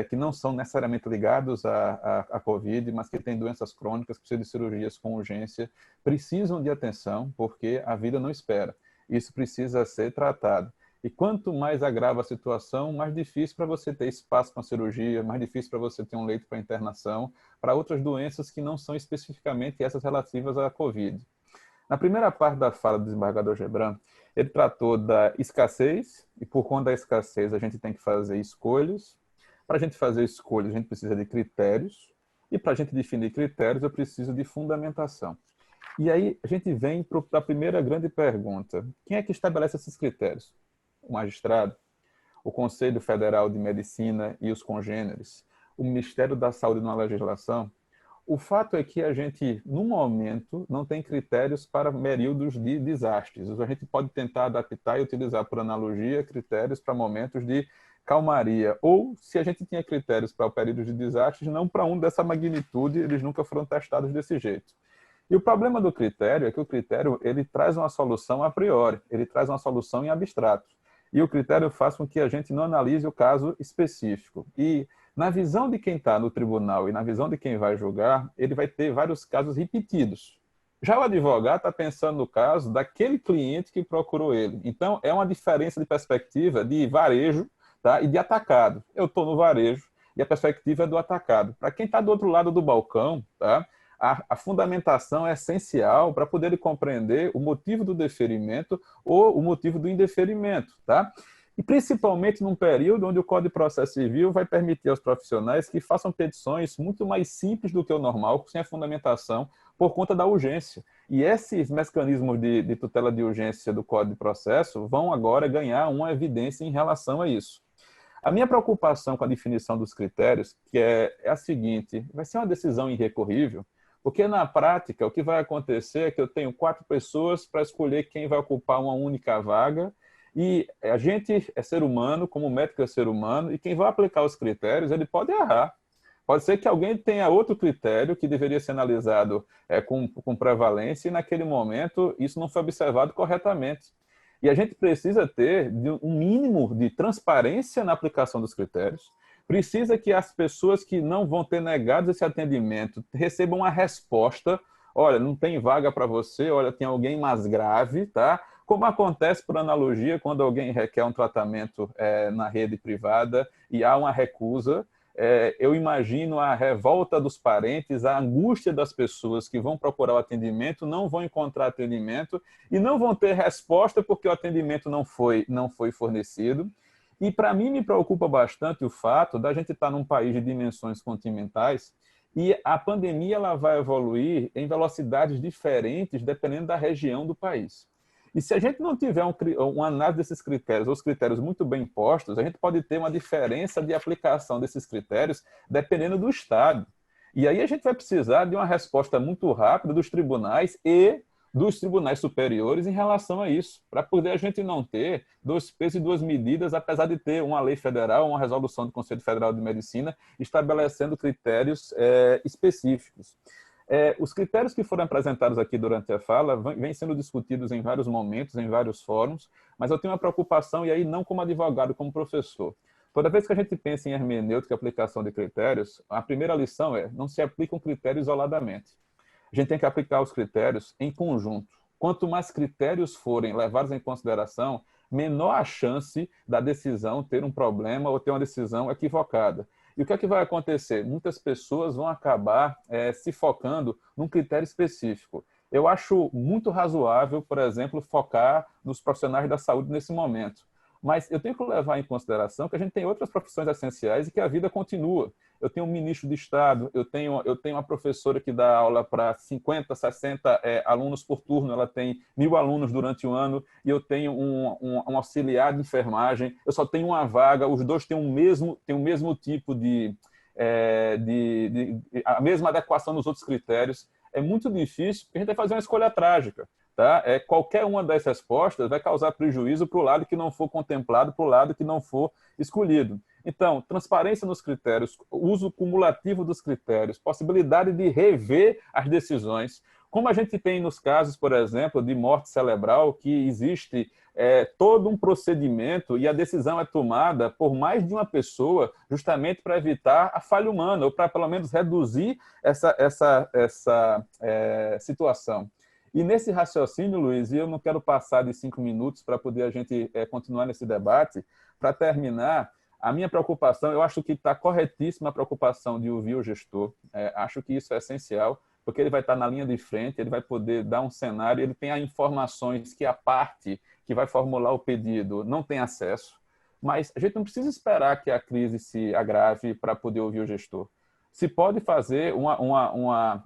que não são necessariamente ligados à Covid, mas que têm doenças crônicas, precisam de cirurgias com urgência, precisam de atenção, porque a vida não espera. Isso precisa ser tratado. E quanto mais agrava a situação, mais difícil para você ter espaço para uma cirurgia, mais difícil para você ter um leito para internação, para outras doenças que não são especificamente essas relativas à Covid. Na primeira parte da fala do desembargador Gebran, ele tratou da escassez, e por conta da escassez a gente tem que fazer escolhas. Para a gente fazer escolhas, a gente precisa de critérios, e para a gente definir critérios, eu preciso de fundamentação. E aí a gente vem para a primeira grande pergunta. Quem é que estabelece esses critérios? O magistrado, o Conselho Federal de Medicina e os congêneres, o Ministério da Saúde na legislação. O fato é que a gente, no momento, não tem critérios para períodos de desastres. A gente pode tentar adaptar e utilizar, por analogia, critérios para momentos de calmaria. Ou, se a gente tinha critérios para o período de desastres, não para um dessa magnitude, eles nunca foram testados desse jeito. E o problema do critério é que o critério ele traz uma solução a priori, ele traz uma solução em abstrato. E o critério faz com que a gente não analise o caso específico. E na visão de quem está no tribunal e na visão de quem vai julgar, ele vai ter vários casos repetidos. Já o advogado está pensando no caso daquele cliente que procurou ele. Então, é uma diferença de perspectiva de varejo, tá, e de atacado. Eu estou no varejo e a perspectiva é do atacado. Para quem está do outro lado do balcão, tá, a fundamentação é essencial para poder compreender o motivo do deferimento ou o motivo do indeferimento, tá? E principalmente num período onde o Código de Processo Civil vai permitir aos profissionais que façam petições muito mais simples do que o normal, sem a fundamentação, por conta da urgência. E esses mecanismos de tutela de urgência do Código de Processo vão agora ganhar uma evidência em relação a isso. A minha preocupação com a definição dos critérios que é a seguinte: vai ser uma decisão irrecorrível, porque na prática o que vai acontecer é que eu tenho 4 pessoas para escolher quem vai ocupar uma única vaga, e a gente é ser humano, como médico é ser humano, e quem vai aplicar os critérios, ele pode errar. Pode ser que alguém tenha outro critério que deveria ser analisado com prevalência, e naquele momento isso não foi observado corretamente. E a gente precisa ter um mínimo de transparência na aplicação dos critérios, precisa que as pessoas que não vão ter negado esse atendimento recebam uma resposta: olha, não tem vaga para você, olha, tem alguém mais grave, tá? Como acontece, por analogia, quando alguém requer um tratamento na rede privada e há uma recusa, eu imagino a revolta dos parentes, a angústia das pessoas que vão procurar o atendimento, não vão encontrar atendimento e não vão ter resposta porque o atendimento não foi fornecido. E para mim me preocupa bastante o fato da gente estar num país de dimensões continentais e a pandemia ela vai evoluir em velocidades diferentes dependendo da região do país. E se a gente não tiver uma análise desses critérios, ou os critérios muito bem postos, a gente pode ter uma diferença de aplicação desses critérios dependendo do estado. E aí a gente vai precisar de uma resposta muito rápida dos tribunais e dos tribunais superiores em relação a isso, para poder a gente não ter 2 pesos e 2 medidas, apesar de ter uma lei federal, uma resolução do Conselho Federal de Medicina estabelecendo critérios específicos. Os critérios que foram apresentados aqui durante a fala vêm sendo discutidos em vários momentos, em vários fóruns, mas eu tenho uma preocupação, e aí não como advogado, como professor. Toda vez que a gente pensa em hermenêutica e aplicação de critérios, a primeira lição é: não se aplica um critério isoladamente. A gente tem que aplicar os critérios em conjunto. Quanto mais critérios forem levados em consideração, menor a chance da decisão ter um problema ou ter uma decisão equivocada. E o que é que vai acontecer? Muitas pessoas vão acabar se focando num critério específico. Eu acho muito razoável, por exemplo, focar nos profissionais da saúde nesse momento. Mas eu tenho que levar em consideração que a gente tem outras profissões essenciais e que a vida continua. Eu tenho um ministro de Estado, eu tenho uma professora que dá aula para 50, 60 alunos por turno, ela tem 1.000 alunos durante o ano, e eu tenho um auxiliar de enfermagem, eu só tenho uma vaga, os dois têm o mesmo tipo a mesma adequação nos outros critérios. É muito difícil, porque a gente vai fazer uma escolha trágica. Tá? Qualquer uma das respostas vai causar prejuízo para o lado que não for contemplado, para o lado que não for escolhido. Então, transparência nos critérios, uso cumulativo dos critérios, possibilidade de rever as decisões, Como a gente tem nos casos, por exemplo, de morte cerebral, que existe todo um procedimento e a decisão é tomada por mais de uma pessoa justamente para evitar a falha humana, ou para pelo menos reduzir essa situação. E nesse raciocínio, Luiz, e eu não quero passar de 5 minutos para poder a gente continuar nesse debate, para terminar, a minha preocupação, eu acho que está corretíssima a preocupação de ouvir o gestor, acho que isso é essencial, porque ele vai estar na linha de frente, ele vai poder dar um cenário, ele tem as informações que a parte que vai formular o pedido não tem acesso, mas a gente não precisa esperar que a crise se agrave para poder ouvir o gestor. Se pode fazer uma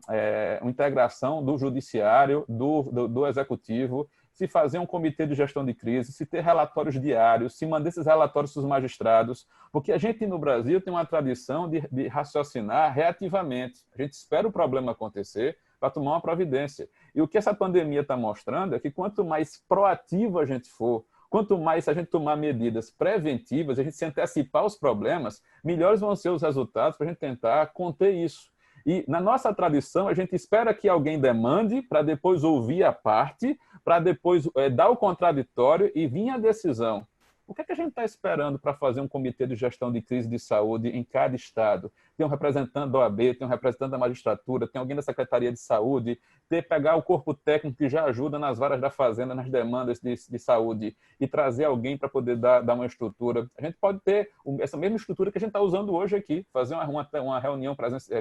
integração do judiciário, do executivo, se fazer um comitê de gestão de crise, se ter relatórios diários, se mandar esses relatórios para os magistrados, porque a gente no Brasil tem uma tradição de raciocinar reativamente. A gente espera o problema acontecer para tomar uma providência. E o que essa pandemia está mostrando é que quanto mais proativo a gente for, quanto mais a gente tomar medidas preventivas, a gente se antecipar os problemas, melhores vão ser os resultados para a gente tentar conter isso. E na nossa tradição, a gente espera que alguém demande para depois ouvir a parte, para depois dar o contraditório e vir a decisão. O que é que a gente está esperando para fazer um comitê de gestão de crise de saúde em cada estado? Tem um representante da OAB, tem um representante da magistratura, tem alguém da Secretaria de Saúde, pegar o corpo técnico que já ajuda nas varas da fazenda, nas demandas de saúde e trazer alguém para poder dar uma estrutura. A gente pode ter essa mesma estrutura que a gente está usando hoje aqui, fazer uma reunião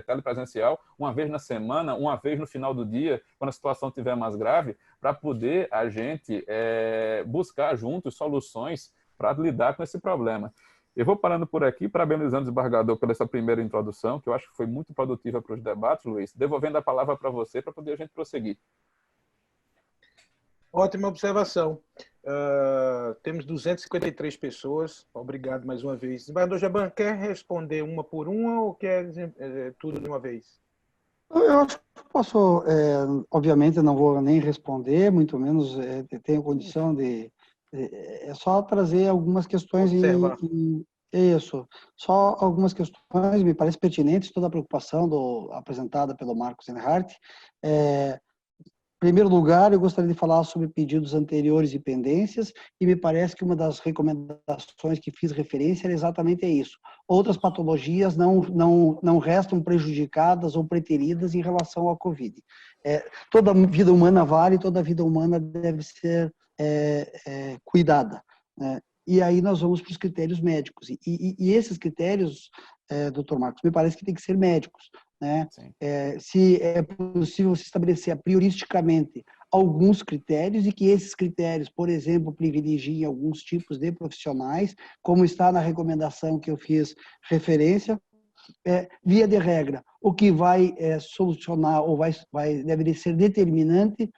telepresencial uma vez na semana, uma vez no final do dia, quando a situação estiver mais grave, para poder a gente buscar juntos soluções para lidar com esse problema. Eu vou parando por aqui, parabenizando o desembargador pela essa primeira introdução, que eu acho que foi muito produtiva para os debates, Luiz. Devolvendo a palavra para você, para poder a gente prosseguir. Ótima observação. Temos 253 pessoas. Obrigado mais uma vez. Desembargador Gebran, quer responder uma por uma ou quer tudo de uma vez? Eu acho que posso, obviamente, não vou nem responder, muito menos tenho condição de... É só trazer algumas questões isso. Só algumas questões me parecem pertinentes, toda a preocupação apresentada pelo Marcos Enhart. Em primeiro lugar, eu gostaria de falar sobre pedidos anteriores e pendências, e me parece que uma das recomendações que fiz referência era exatamente isso. Outras patologias não restam prejudicadas ou preteridas em relação à Covid. Toda vida humana vale, toda vida humana deve ser cuidada, né? E aí nós vamos para os critérios médicos. E esses critérios, doutor Marcos, me parece que tem que ser médicos, né? Se é possível se estabelecer prioristicamente alguns critérios e que esses critérios, por exemplo, privilegiem alguns tipos de profissionais, como está na recomendação que eu fiz referência, via de regra, o que vai solucionar ou deveria ser determinante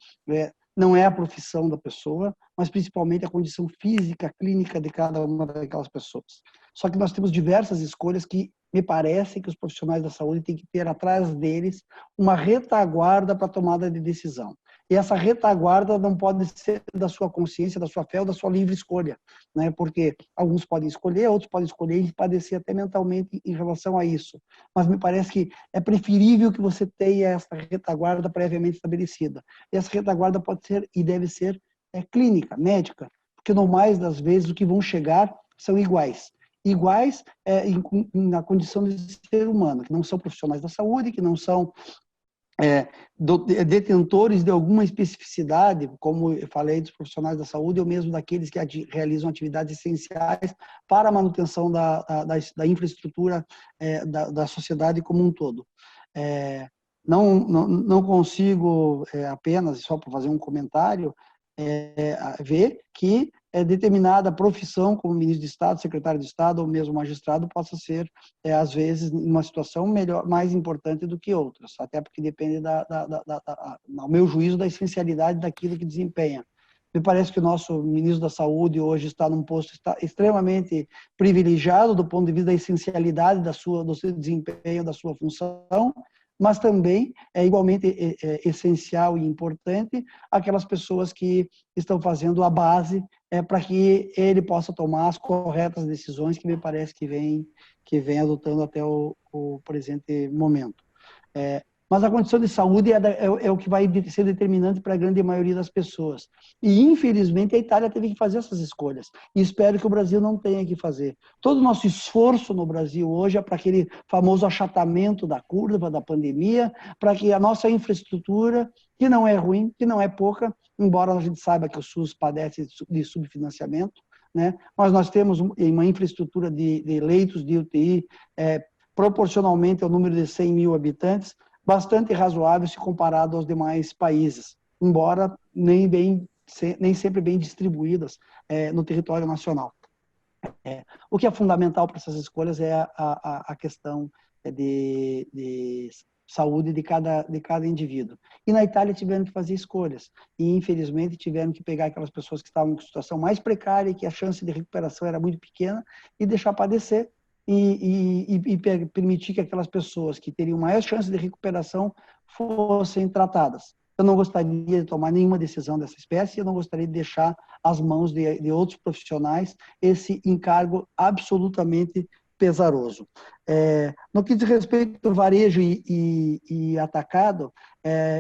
não é a profissão da pessoa, mas principalmente a condição física, clínica de cada uma daquelas pessoas. Só que nós temos diversas escolhas que me parece que os profissionais da saúde têm que ter atrás deles uma retaguarda para a tomada de decisão. E essa retaguarda não pode ser da sua consciência, da sua fé ou da sua livre escolha, né? Porque alguns podem escolher, outros podem escolher e padecer até mentalmente em relação a isso. Mas me parece que é preferível que você tenha essa retaguarda previamente estabelecida. E essa retaguarda pode ser e deve ser clínica, médica, porque no mais das vezes o que vão chegar são iguais. Iguais na condição de ser humano, que não são profissionais da saúde, que não são detentores de alguma especificidade, como eu falei dos profissionais da saúde, ou mesmo daqueles que realizam atividades essenciais para a manutenção da infraestrutura da sociedade como um todo. Não consigo, apenas, só para fazer um comentário, ver que determinada profissão, como ministro de Estado, secretário de Estado ou mesmo magistrado, possa ser, às vezes, uma situação mais importante do que outras, até porque depende, ao meu juízo, da essencialidade daquilo que desempenha. Me parece que o nosso ministro da Saúde hoje está num posto extremamente privilegiado do ponto de vista da essencialidade do seu desempenho, da sua função, mas também é igualmente essencial e importante aquelas pessoas que estão fazendo a base para que ele possa tomar as corretas decisões que me parece que vem adotando até o presente momento. Mas a condição de saúde é o que vai ser determinante para a grande maioria das pessoas. E, infelizmente, a Itália teve que fazer essas escolhas. E espero que o Brasil não tenha que fazer. Todo o nosso esforço no Brasil hoje é para aquele famoso achatamento da curva da pandemia, para que a nossa infraestrutura, que não é ruim, que não é pouca, embora a gente saiba que o SUS padece de subfinanciamento, né? Mas nós temos uma infraestrutura de leitos de UTI proporcionalmente ao número de 100 mil habitantes, bastante razoável se comparado aos demais países, embora nem sempre bem distribuídas no território nacional. O que é fundamental para essas escolhas é a questão de saúde de cada indivíduo. E na Itália tiveram que fazer escolhas. E, infelizmente, tiveram que pegar aquelas pessoas que estavam em situação mais precária e que a chance de recuperação era muito pequena e deixar padecer e permitir que aquelas pessoas que teriam maior chance de recuperação fossem tratadas. Eu não gostaria de tomar nenhuma decisão dessa espécie, eu não gostaria de deixar às mãos de outros profissionais esse encargo absolutamente pesaroso. No que diz respeito ao varejo e atacado,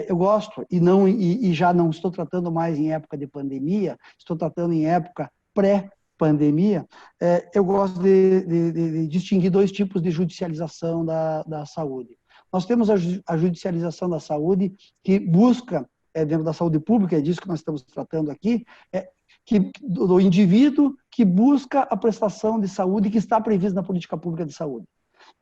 eu gosto, e já não estou tratando mais em época de pandemia, estou tratando em época pré-pandemia, eu gosto de distinguir dois tipos de judicialização da saúde. Nós temos a judicialização da saúde, que busca, dentro da saúde pública, é disso que nós estamos tratando aqui, do indivíduo que busca a prestação de saúde que está prevista na política pública de saúde.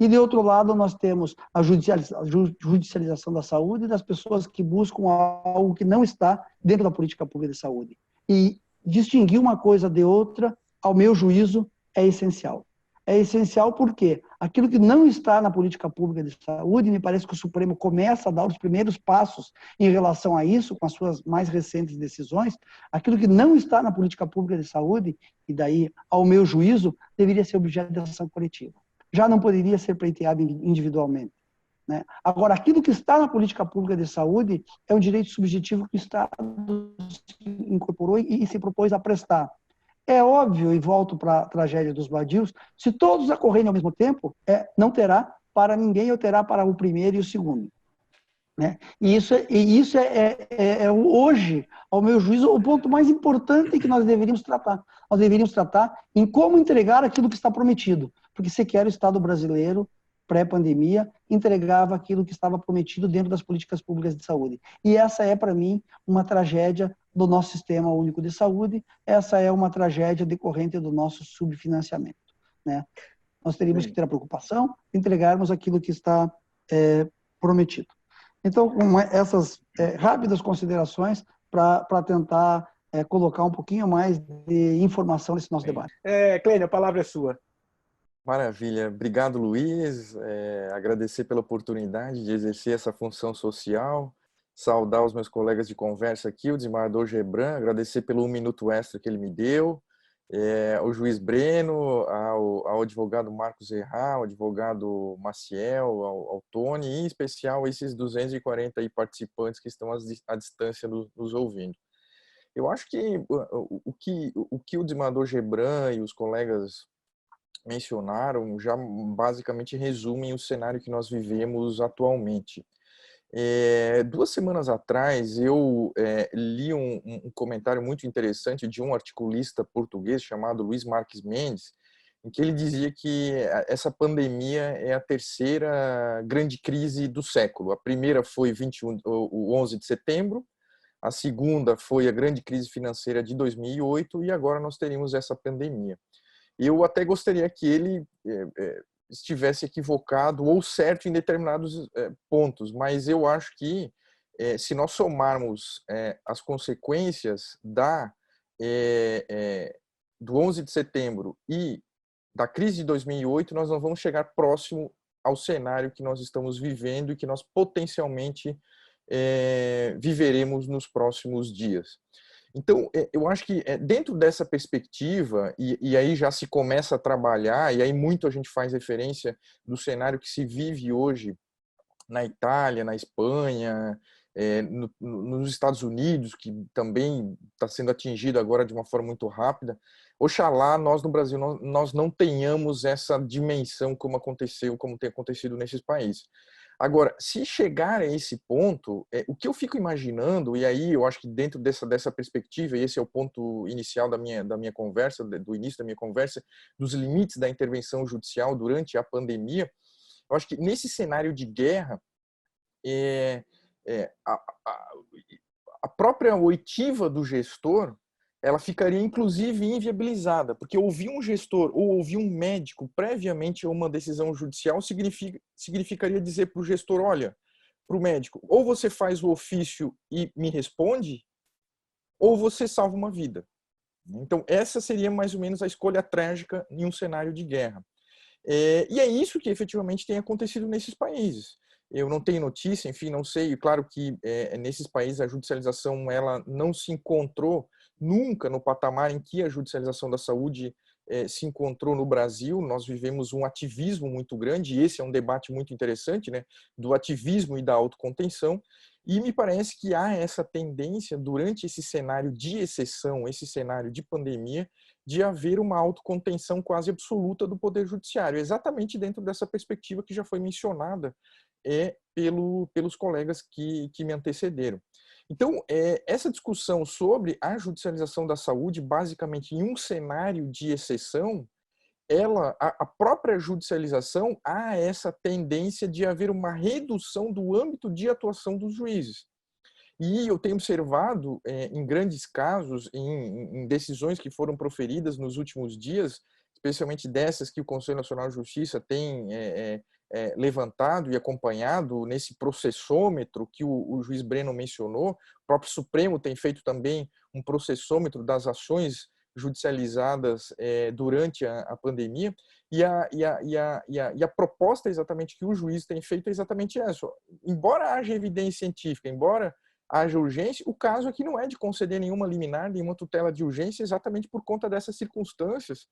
E, de outro lado, nós temos a judicialização da saúde das pessoas que buscam algo que não está dentro da política pública de saúde. E distinguir uma coisa de outra, ao meu juízo, é essencial. É essencial porque aquilo que não está na política pública de saúde, me parece que o Supremo começa a dar os primeiros passos em relação a isso, com as suas mais recentes decisões, aquilo que não está na política pública de saúde, e daí, ao meu juízo, deveria ser objeto de ação coletiva. Já não poderia ser pleiteado individualmente, né? Agora, aquilo que está na política pública de saúde é um direito subjetivo que o Estado incorporou e se propôs a prestar. É óbvio, e volto para a tragédia dos vadios, se todos ocorrerem ao mesmo tempo, não terá para ninguém, ou terá para o primeiro e o segundo, né? E isso é hoje, ao meu juízo, o ponto mais importante que nós deveríamos tratar. Nós deveríamos tratar em como entregar aquilo que está prometido, porque sequer o Estado brasileiro, pré-pandemia, entregava aquilo que estava prometido dentro das políticas públicas de saúde. E essa é, para mim, uma tragédia do nosso Sistema Único de Saúde, essa é uma tragédia decorrente do nosso subfinanciamento, né? Nós teríamos que ter a preocupação de entregarmos aquilo que está prometido. Então, com essas rápidas considerações para tentar colocar um pouquinho mais de informação nesse nosso debate. Clênio, a palavra é sua. Maravilha. Obrigado, Luiz. Agradecer pela oportunidade de exercer essa função social, saudar os meus colegas de conversa aqui, o desembargador Gebran, agradecer pelo 1 minuto extra que ele me deu, ao juiz Breno, ao advogado Marcos Erra, ao advogado Maciel, ao Tony, e em especial esses 240 participantes que estão à distância nos ouvindo. Eu acho que o que o desembargador Gebran e os colegas mencionaram já basicamente resumem o cenário que nós vivemos atualmente. 2 semanas atrás eu li um comentário muito interessante de um articulista português chamado Luís Marques Mendes, em que ele dizia que essa pandemia é a terceira grande crise do século. A primeira foi o 11 de setembro, a segunda foi a grande crise financeira de 2008 e agora nós teríamos essa pandemia. Eu até gostaria que ele estivesse equivocado ou certo em determinados pontos, mas eu acho que se nós somarmos as consequências do 11 de setembro e da crise de 2008, nós não vamos chegar próximo ao cenário que nós estamos vivendo e que nós potencialmente viveremos nos próximos dias. Então, eu acho que dentro dessa perspectiva, e aí já se começa a trabalhar, e aí muito a gente faz referência do cenário que se vive hoje na Itália, na Espanha, nos Estados Unidos, que também está sendo atingido agora de uma forma muito rápida. Oxalá nós no Brasil nós não tenhamos essa dimensão como tem acontecido nesses países. Agora, se chegar a esse ponto, o que eu fico imaginando, e aí eu acho que dentro dessa perspectiva, e esse é o ponto inicial da minha conversa, do início da minha conversa, dos limites da intervenção judicial durante a pandemia, eu acho que nesse cenário de guerra, é, é, a, a, a própria oitiva do gestor, ela ficaria inclusive inviabilizada, porque ouvir um gestor ou ouvir um médico previamente a uma decisão judicial significaria dizer para o gestor, olha, para o médico, ou você faz o ofício e me responde, ou você salva uma vida. Então, essa seria mais ou menos a escolha trágica em um cenário de guerra. E é isso que efetivamente tem acontecido nesses países. Eu não tenho notícia, enfim, não sei. Claro que nesses países a judicialização ela não se encontrou nunca no patamar em que a judicialização da saúde se encontrou no Brasil. Nós vivemos um ativismo muito grande, e esse é um debate muito interessante, né, do ativismo e da autocontenção. E me parece que há essa tendência, durante esse cenário de exceção, esse cenário de pandemia, de haver uma autocontenção quase absoluta do Poder Judiciário, exatamente dentro dessa perspectiva que já foi mencionada pelos colegas que me antecederam. Então, essa discussão sobre a judicialização da saúde, basicamente em um cenário de exceção, a própria judicialização, há essa tendência de haver uma redução do âmbito de atuação dos juízes. E eu tenho observado, em grandes casos, em decisões que foram proferidas nos últimos dias, especialmente dessas que o Conselho Nacional de Justiça tem levantado e acompanhado nesse processômetro que o juiz Breno mencionou. O próprio Supremo tem feito também um processômetro das ações judicializadas durante a pandemia, e a proposta exatamente que o juiz tem feito é exatamente essa. Embora haja evidência científica, embora haja urgência, o caso aqui não é de conceder nenhuma liminar, nenhuma tutela de urgência, exatamente por conta dessas circunstâncias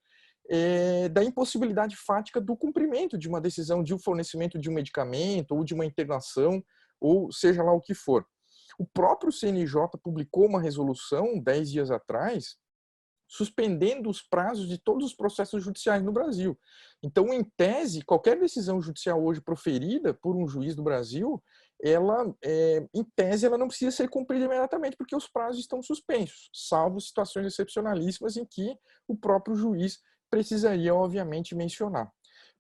da impossibilidade fática do cumprimento de uma decisão de um fornecimento de um medicamento ou de uma internação, ou seja lá o que for. O próprio CNJ publicou uma resolução 10 dias atrás, suspendendo os prazos de todos os processos judiciais no Brasil. Então, em tese, qualquer decisão judicial hoje proferida por um juiz do Brasil, em tese, ela não precisa ser cumprida imediatamente, porque os prazos estão suspensos, salvo situações excepcionalíssimas em que o próprio juiz precisaria, obviamente, mencionar.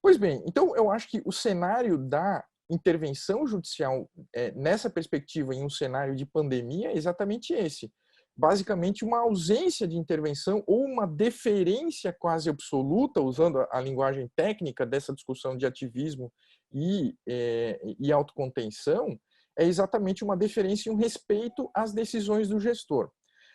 Pois bem, então eu acho que o cenário da intervenção judicial nessa perspectiva, em um cenário de pandemia, é exatamente esse. Basicamente, uma ausência de intervenção ou uma deferência quase absoluta, usando a linguagem técnica dessa discussão de ativismo e autocontenção, é exatamente uma deferência e um respeito às decisões do gestor.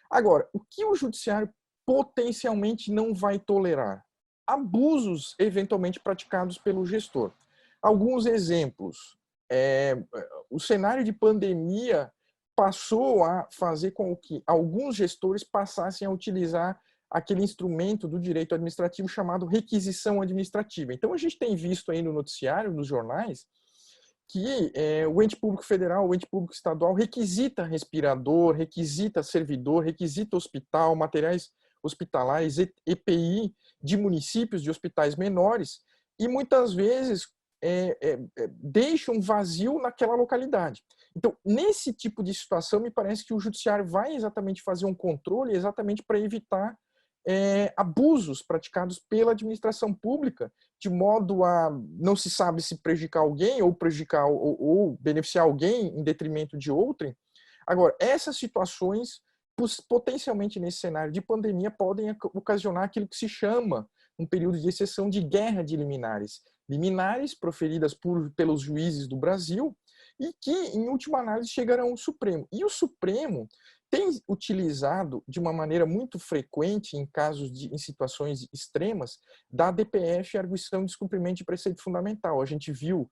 Agora, o que o judiciário potencialmente não vai tolerar? Abusos eventualmente praticados pelo gestor. Alguns exemplos. O cenário de pandemia passou a fazer com que alguns gestores passassem a utilizar aquele instrumento do direito administrativo chamado requisição administrativa. Então, a gente tem visto aí no noticiário, nos jornais, que o ente público federal, o ente público estadual requisita respirador, requisita servidor, requisita hospital, materiais hospitalares, EPI de municípios, de hospitais menores, e muitas vezes deixa um vazio naquela localidade. Então, nesse tipo de situação, me parece que o judiciário vai exatamente fazer um controle exatamente para evitar abusos praticados pela administração pública, de modo a não se sabe se prejudicar alguém ou prejudicar ou beneficiar alguém em detrimento de outrem. Agora, essas situações, potencialmente nesse cenário de pandemia, podem ocasionar aquilo que se chama um período de exceção de guerra de liminares. Liminares proferidas pelos juízes do Brasil e que, em última análise, chegarão ao Supremo. E o Supremo tem utilizado de uma maneira muito frequente, em situações extremas, da DPF a arguição de descumprimento de preceito fundamental. A gente viu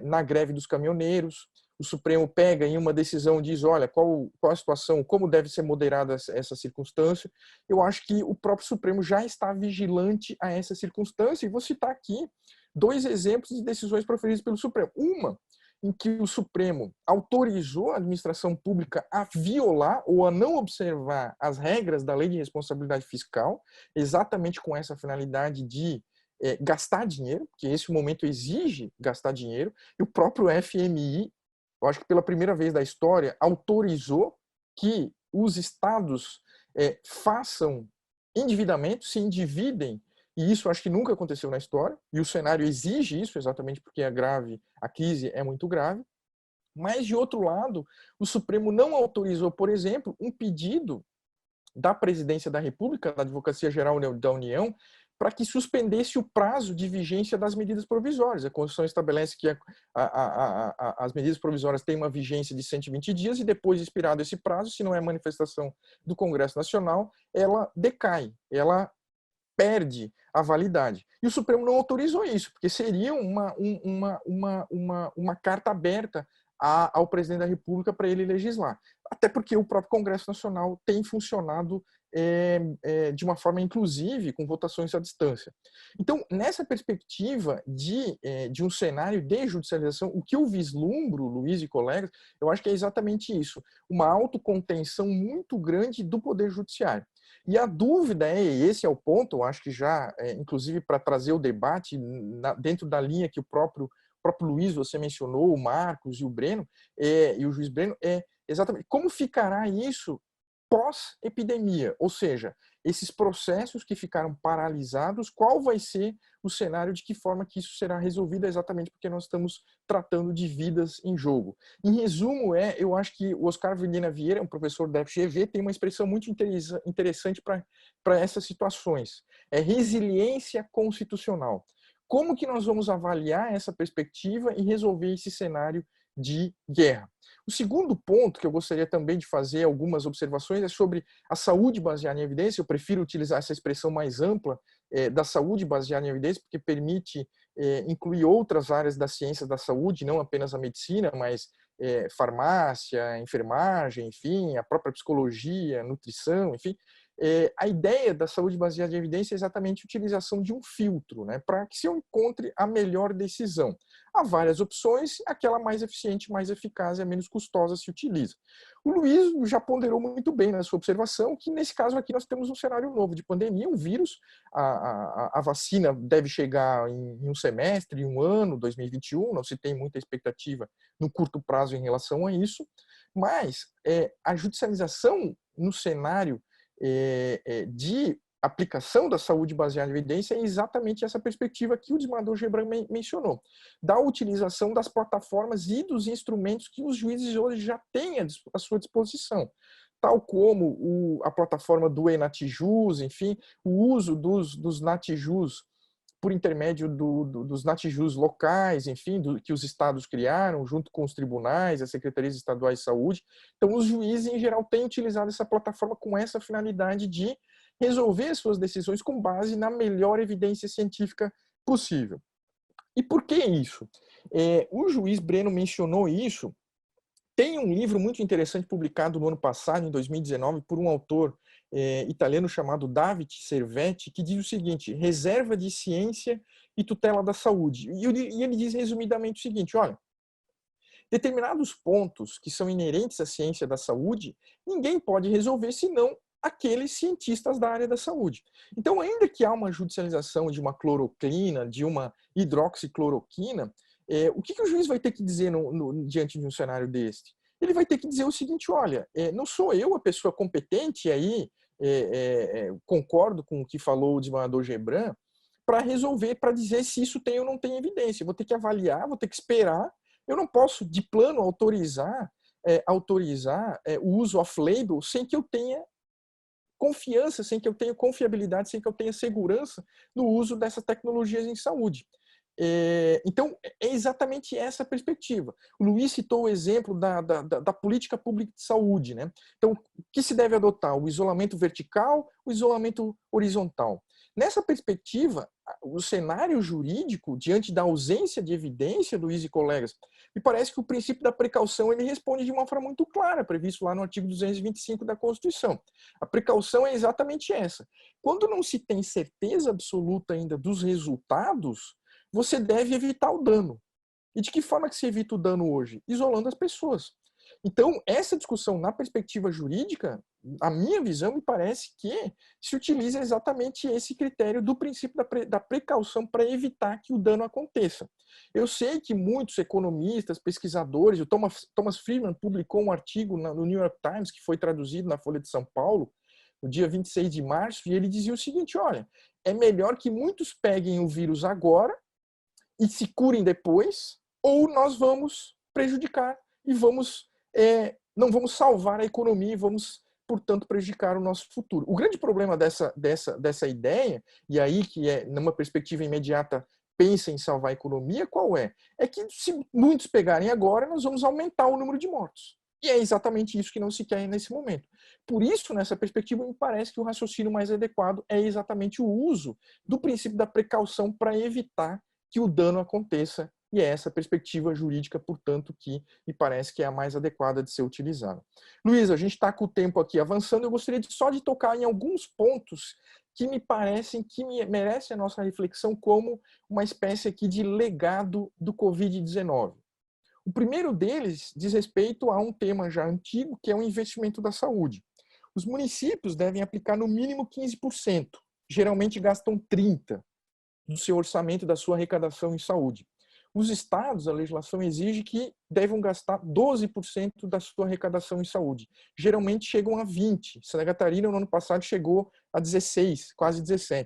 na greve dos caminhoneiros, o Supremo pega em uma decisão e diz, olha, qual a situação, como deve ser moderada essa circunstância. Eu acho que o próprio Supremo já está vigilante a essa circunstância, e vou citar aqui 2 exemplos de decisões proferidas pelo Supremo. Uma, em que o Supremo autorizou a administração pública a violar ou a não observar as regras da Lei de Responsabilidade Fiscal, exatamente com essa finalidade de gastar dinheiro, porque esse momento exige gastar dinheiro, e o próprio FMI, eu acho que pela primeira vez da história, autorizou que os estados façam endividamento, se endividem, e isso acho que nunca aconteceu na história, e o cenário exige isso exatamente porque a crise é muito grave. Mas, de outro lado, o Supremo não autorizou, por exemplo, um pedido da Presidência da República, da Advocacia Geral da União, para que suspendesse o prazo de vigência das medidas provisórias. A Constituição estabelece que as medidas provisórias têm uma vigência de 120 dias e depois de expirado esse prazo, se não é manifestação do Congresso Nacional, ela decai, ela perde a validade. E o Supremo não autorizou isso, porque seria uma carta aberta ao presidente da República para ele legislar. Até porque o próprio Congresso Nacional tem funcionado de uma forma inclusive, com votações à distância. Então, nessa perspectiva de um cenário de judicialização, o que eu vislumbro, Luiz e colegas, eu acho que é exatamente isso, uma autocontenção muito grande do Poder Judiciário. E a dúvida e esse é o ponto, eu acho que já, inclusive para trazer o debate dentro da linha que o próprio Luiz, você mencionou, o Marcos e o Breno, e o juiz Breno, é exatamente como ficará isso pós-epidemia, ou seja, esses processos que ficaram paralisados, qual vai ser o cenário, de que forma que isso será resolvido, exatamente porque nós estamos tratando de vidas em jogo. Em resumo, eu acho que o Oscar Vilhena Vieira, um professor da FGV, tem uma expressão muito interessante para essas situações. É resiliência constitucional. Como que nós vamos avaliar essa perspectiva e resolver esse cenário de guerra? O segundo ponto que eu gostaria também de fazer algumas observações é sobre a saúde baseada em evidência. Eu prefiro utilizar essa expressão mais ampla da saúde baseada em evidência, porque permite incluir outras áreas da ciência da saúde, não apenas a medicina, mas farmácia, enfermagem, enfim, a própria psicologia, nutrição, enfim. A ideia da saúde baseada em evidência é exatamente a utilização de um filtro, né, para que se encontre a melhor decisão. Há várias opções, aquela mais eficiente, mais eficaz e a menos custosa se utiliza. O Luiz já ponderou muito bem na sua observação que, nesse caso aqui, nós temos um cenário novo de pandemia, um vírus, a vacina deve chegar em um semestre, em um ano, 2021, não se tem muita expectativa no curto prazo em relação a isso, mas a judicialização no cenário de aplicação da saúde baseada em evidência é exatamente essa perspectiva que o desembargador Gebran mencionou, da utilização das plataformas e dos instrumentos que os juízes hoje já têm à sua disposição, tal como a plataforma do eNatijus, enfim, o uso dos Natijus por intermédio dos Natijus locais, enfim, que os estados criaram, junto com os tribunais, as secretarias estaduais de saúde. Então, os juízes, em geral, têm utilizado essa plataforma com essa finalidade de resolver suas decisões com base na melhor evidência científica possível. E por que isso? O juiz Breno mencionou isso. Tem um livro muito interessante publicado no ano passado, em 2019, por um autor italiano chamado Davide Servetti, que diz o seguinte: reserva de ciência e tutela da saúde. E ele diz resumidamente o seguinte: olha, determinados pontos que são inerentes à ciência da saúde, ninguém pode resolver senão aqueles cientistas da área da saúde. Então, ainda que há uma judicialização de uma cloroquina, de uma hidroxicloroquina, o que o juiz vai ter que dizer diante de um cenário deste? Ele vai ter que dizer o seguinte: olha, não sou eu a pessoa competente aí, concordo com o que falou o desembargador Gebran, para resolver, para dizer se isso tem ou não tem evidência. Eu vou ter que avaliar, vou ter que esperar. Eu não posso, de plano, autorizar o uso off-label sem que eu tenha confiança, sem que eu tenha confiabilidade, sem que eu tenha segurança no uso dessas tecnologias em saúde. Então, é exatamente essa a perspectiva. O Luiz citou o exemplo da política pública de saúde, né? Então, o que se deve adotar? O isolamento vertical, o isolamento horizontal. Nessa perspectiva, o cenário jurídico, diante da ausência de evidência, Luiz e colegas, me parece que o princípio da precaução ele responde de uma forma muito clara, previsto lá no artigo 225 da Constituição. A precaução é exatamente essa. Quando não se tem certeza absoluta ainda dos resultados, você deve evitar o dano. E de que forma que se evita o dano hoje? Isolando as pessoas. Então, essa discussão na perspectiva jurídica, a minha visão, me parece que se utiliza exatamente esse critério do princípio da precaução para evitar que o dano aconteça. Eu sei que muitos economistas, pesquisadores, o Thomas Friedman publicou um artigo no New York Times, que foi traduzido na Folha de São Paulo, no dia 26 de março, e ele dizia o seguinte, olha, é melhor que muitos peguem o vírus agora e se curem depois, ou nós vamos prejudicar e não vamos salvar a economia e vamos, portanto, prejudicar o nosso futuro. O grande problema dessa ideia, e aí que é, numa perspectiva imediata, pensa em salvar a economia, qual é? É que se muitos pegarem agora, nós vamos aumentar o número de mortos. E é exatamente isso que não se quer nesse momento. Por isso, nessa perspectiva, me parece que o raciocínio mais adequado é exatamente o uso do princípio da precaução para evitar que o dano aconteça. E é essa perspectiva jurídica, portanto, que me parece que é a mais adequada de ser utilizada. Luiz, a gente está com o tempo aqui avançando, eu gostaria só de tocar em alguns pontos que me parecem que merecem a nossa reflexão como uma espécie aqui de legado do Covid-19. O primeiro deles diz respeito a um tema já antigo, que é o investimento da saúde. Os municípios devem aplicar no mínimo 15%, geralmente gastam 30% do seu orçamento da sua arrecadação em saúde. Os estados, a legislação exige que devam gastar 12% da sua arrecadação em saúde. Geralmente chegam a 20%. Santa Catarina, no ano passado, chegou a 16%, quase 17%.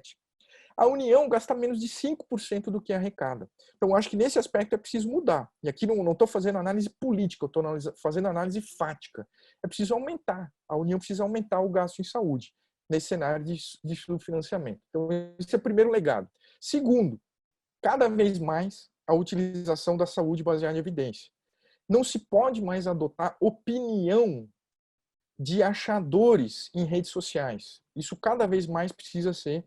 A União gasta menos de 5% do que arrecada. Então, acho que nesse aspecto é preciso mudar. E aqui não estou fazendo análise política, eu estou fazendo análise fática. É preciso aumentar. A União precisa aumentar o gasto em saúde, nesse cenário de subfinanciamento. Então, esse é o primeiro legado. Segundo, cada vez mais a utilização da saúde baseada em evidência. Não se pode mais adotar opinião de achadores em redes sociais. Isso cada vez mais precisa ser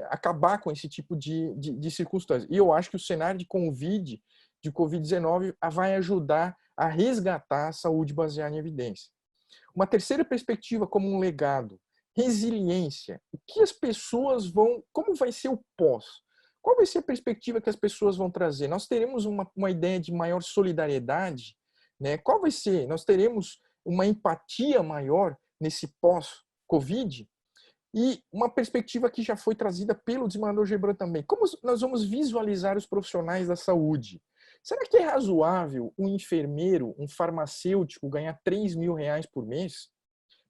acabar com esse tipo de circunstância. E eu acho que o cenário de Covid-19 vai ajudar a resgatar a saúde baseada em evidência. Uma terceira perspectiva como um legado, resiliência. O que as pessoas como vai ser o pós? Qual vai ser a perspectiva que as pessoas vão trazer? Nós teremos uma ideia de maior solidariedade, né? Qual vai ser? Nós teremos uma empatia maior nesse pós-Covid? E uma perspectiva que já foi trazida pelo desembargador Gebran também. Como nós vamos visualizar os profissionais da saúde? Será que é razoável um enfermeiro, um farmacêutico ganhar R$3.000 por mês?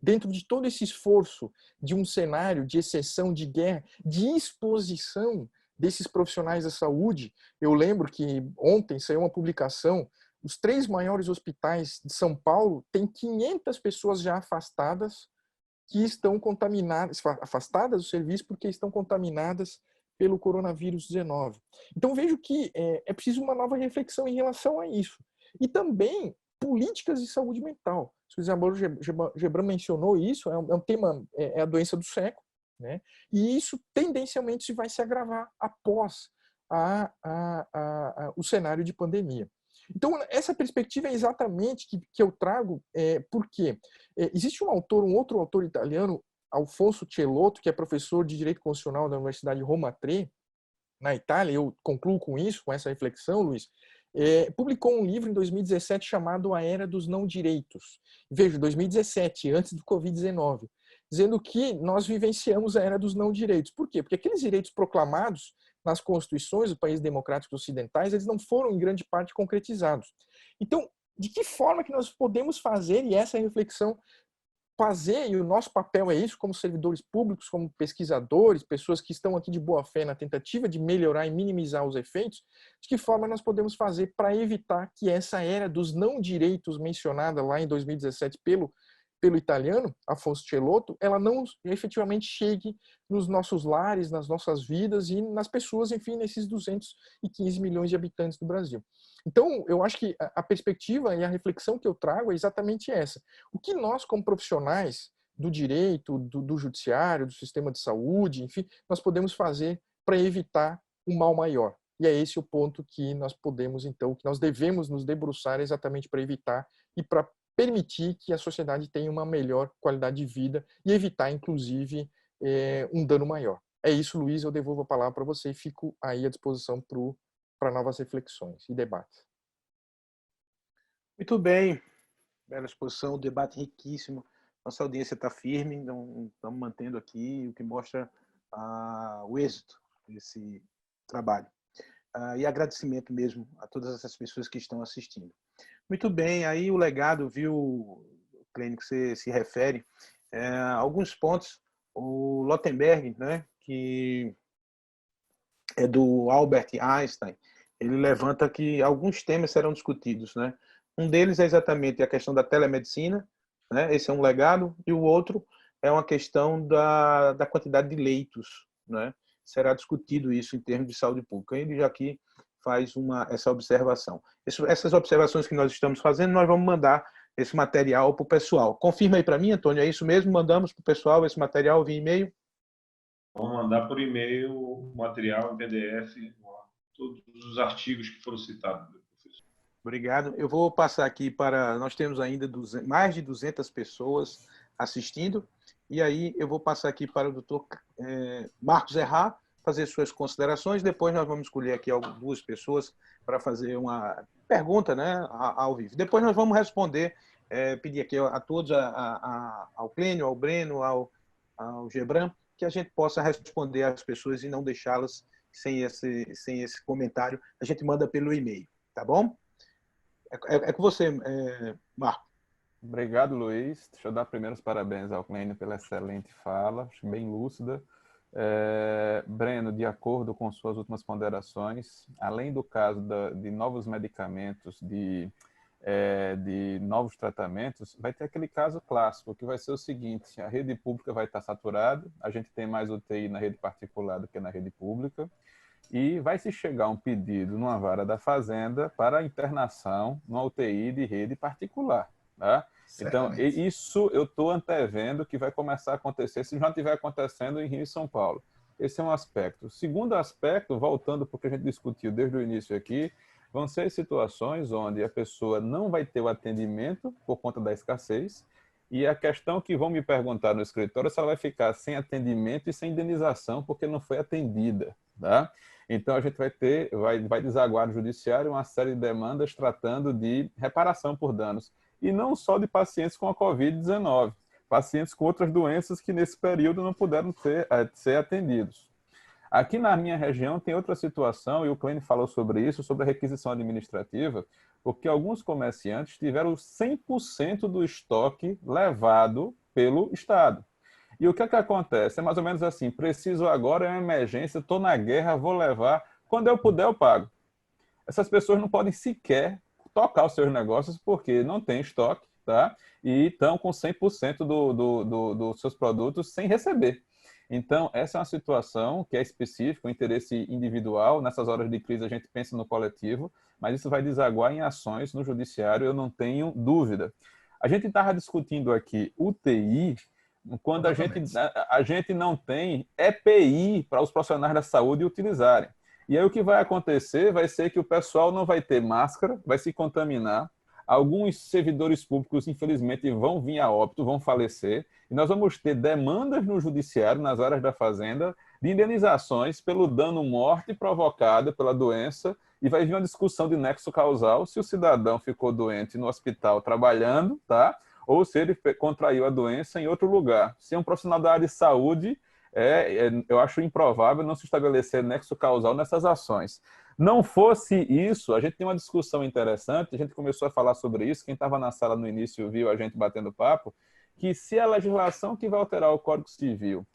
Dentro de todo esse esforço de um cenário de exceção, de guerra, de exposição desses profissionais da saúde, eu lembro que ontem saiu uma publicação, os 3 maiores hospitais de São Paulo têm 500 pessoas já afastadas que estão contaminadas, afastadas do serviço porque estão contaminadas pelo coronavírus 19. Então vejo que é preciso uma nova reflexão em relação a isso. E também políticas de saúde mental. O desembargador Gebran mencionou isso, é um tema, é a doença do século, né? E isso tendencialmente vai se agravar após o cenário de pandemia. Então, essa perspectiva é exatamente que eu trago, porque existe um outro autor italiano, Alfonso Cellotto, que é professor de Direito Constitucional da Universidade Roma Tre, na Itália, eu concluo com isso, com essa reflexão, Luiz, publicou um livro em 2017 chamado A Era dos Não Direitos. Veja, 2017, antes do Covid-19, dizendo que nós vivenciamos a Era dos Não Direitos. Por quê? Porque aqueles direitos proclamados nas constituições dos países democráticos ocidentais, eles não foram em grande parte concretizados. Então, de que forma que nós podemos fazer, e essa reflexão fazer, e o nosso papel é isso, como servidores públicos, como pesquisadores, pessoas que estão aqui de boa fé na tentativa de melhorar e minimizar os efeitos, de que forma nós podemos fazer para evitar que essa era dos não direitos mencionada lá em 2017 pelo italiano, Afonso Cellotto, ela não efetivamente chegue nos nossos lares, nas nossas vidas e nas pessoas, enfim, nesses 215 milhões de habitantes do Brasil. Então, eu acho que a perspectiva e a reflexão que eu trago é exatamente essa. O que nós, como profissionais do direito, do judiciário, do sistema de saúde, enfim, nós podemos fazer para evitar um mal maior? E é esse o ponto que nós podemos, então, que nós devemos nos debruçar exatamente para evitar e para permitir que a sociedade tenha uma melhor qualidade de vida e evitar, inclusive, um dano maior. É isso, Luiz, eu devolvo a palavra para você e fico aí à disposição para novas reflexões e debates. Muito bem, bela exposição, debate riquíssimo. nossa audiência está firme, então estamos mantendo aqui, o que mostra o êxito desse trabalho. E agradecimento mesmo a todas essas pessoas que estão assistindo. Muito bem, aí o legado, viu, Clênio, que você se refere, alguns pontos, o Lottenberg, né, que é do Albert Einstein, ele levanta que alguns temas serão discutidos, né? Um deles é exatamente a questão da telemedicina, né? Esse é um legado, e o outro é uma questão da quantidade de leitos, né? Será discutido isso em termos de saúde pública. Ele já aqui faz essa observação. Essas observações que nós estamos fazendo, nós vamos mandar esse material para o pessoal. Confirma aí para mim, Antônio, é isso mesmo? Mandamos para o pessoal esse material via e-mail? Vamos mandar por e-mail o material em PDF, todos os artigos que foram citados. Obrigado. Eu vou passar aqui para... Nós temos ainda mais de 200 pessoas assistindo, e aí eu vou passar aqui para o doutor Marcos Errá fazer suas considerações. Depois nós vamos escolher aqui duas pessoas para fazer uma pergunta, né, ao vivo. Depois nós vamos responder, pedir aqui a todos, ao Clênio, ao Breno, ao Gebran, que a gente possa responder às pessoas e não deixá-las sem esse comentário. A gente manda pelo e-mail, tá bom? É com você, Marco. Obrigado, Luiz. Deixa eu dar primeiro os parabéns ao Clênio pela excelente fala, acho bem lúcida. Breno, de acordo com suas últimas ponderações, além do caso de novos medicamentos, de novos tratamentos, vai ter aquele caso clássico, que vai ser o seguinte: a rede pública vai estar saturada, a gente tem mais UTI na rede particular do que na rede pública, e vai se chegar um pedido numa vara da Fazenda para internação numa UTI de rede particular. Tá? Então, isso eu estou antevendo que vai começar a acontecer, se já estiver acontecendo em Rio e São Paulo. Esse é um aspecto. O segundo aspecto, voltando para o que a gente discutiu desde o início aqui, vão ser situações onde a pessoa não vai ter o atendimento por conta da escassez, e a questão que vão me perguntar no escritório é se ela vai ficar sem atendimento e sem indenização porque não foi atendida. Tá? Então, a gente vai desaguar no judiciário uma série de demandas tratando de reparação por danos. E não só de pacientes com a Covid-19, pacientes com outras doenças que nesse período não puderam ser atendidos. Aqui na minha região tem outra situação, e o Clênio falou sobre isso, sobre a requisição administrativa, porque alguns comerciantes tiveram 100% do estoque levado pelo Estado. E o que acontece? É mais ou menos assim: preciso agora, é uma emergência, estou na guerra, vou levar, quando eu puder eu pago. Essas pessoas não podem sequer tocar os seus negócios porque não tem estoque, tá? E estão com 100% dos seus produtos sem receber. Então, essa é uma situação que é específica, um interesse individual. Nessas horas de crise a gente pensa no coletivo, mas isso vai desaguar em ações no judiciário, eu não tenho dúvida. A gente estava discutindo aqui UTI, quando a gente não tem EPI para os profissionais da saúde utilizarem. E aí o que vai acontecer vai ser que o pessoal não vai ter máscara, vai se contaminar, alguns servidores públicos, infelizmente, vão vir a óbito, vão falecer, e nós vamos ter demandas no judiciário, nas áreas da Fazenda, de indenizações pelo dano-morte provocado pela doença, e vai vir uma discussão de nexo causal, se o cidadão ficou doente no hospital trabalhando, tá? Ou se ele contraiu a doença em outro lugar. Se é um profissional da área de saúde, eu acho improvável não se estabelecer nexo causal nessas ações. Não fosse isso, a gente tem uma discussão interessante, a gente começou a falar sobre isso, quem estava na sala no início viu a gente batendo papo, que se a legislação que vai alterar o Código Civil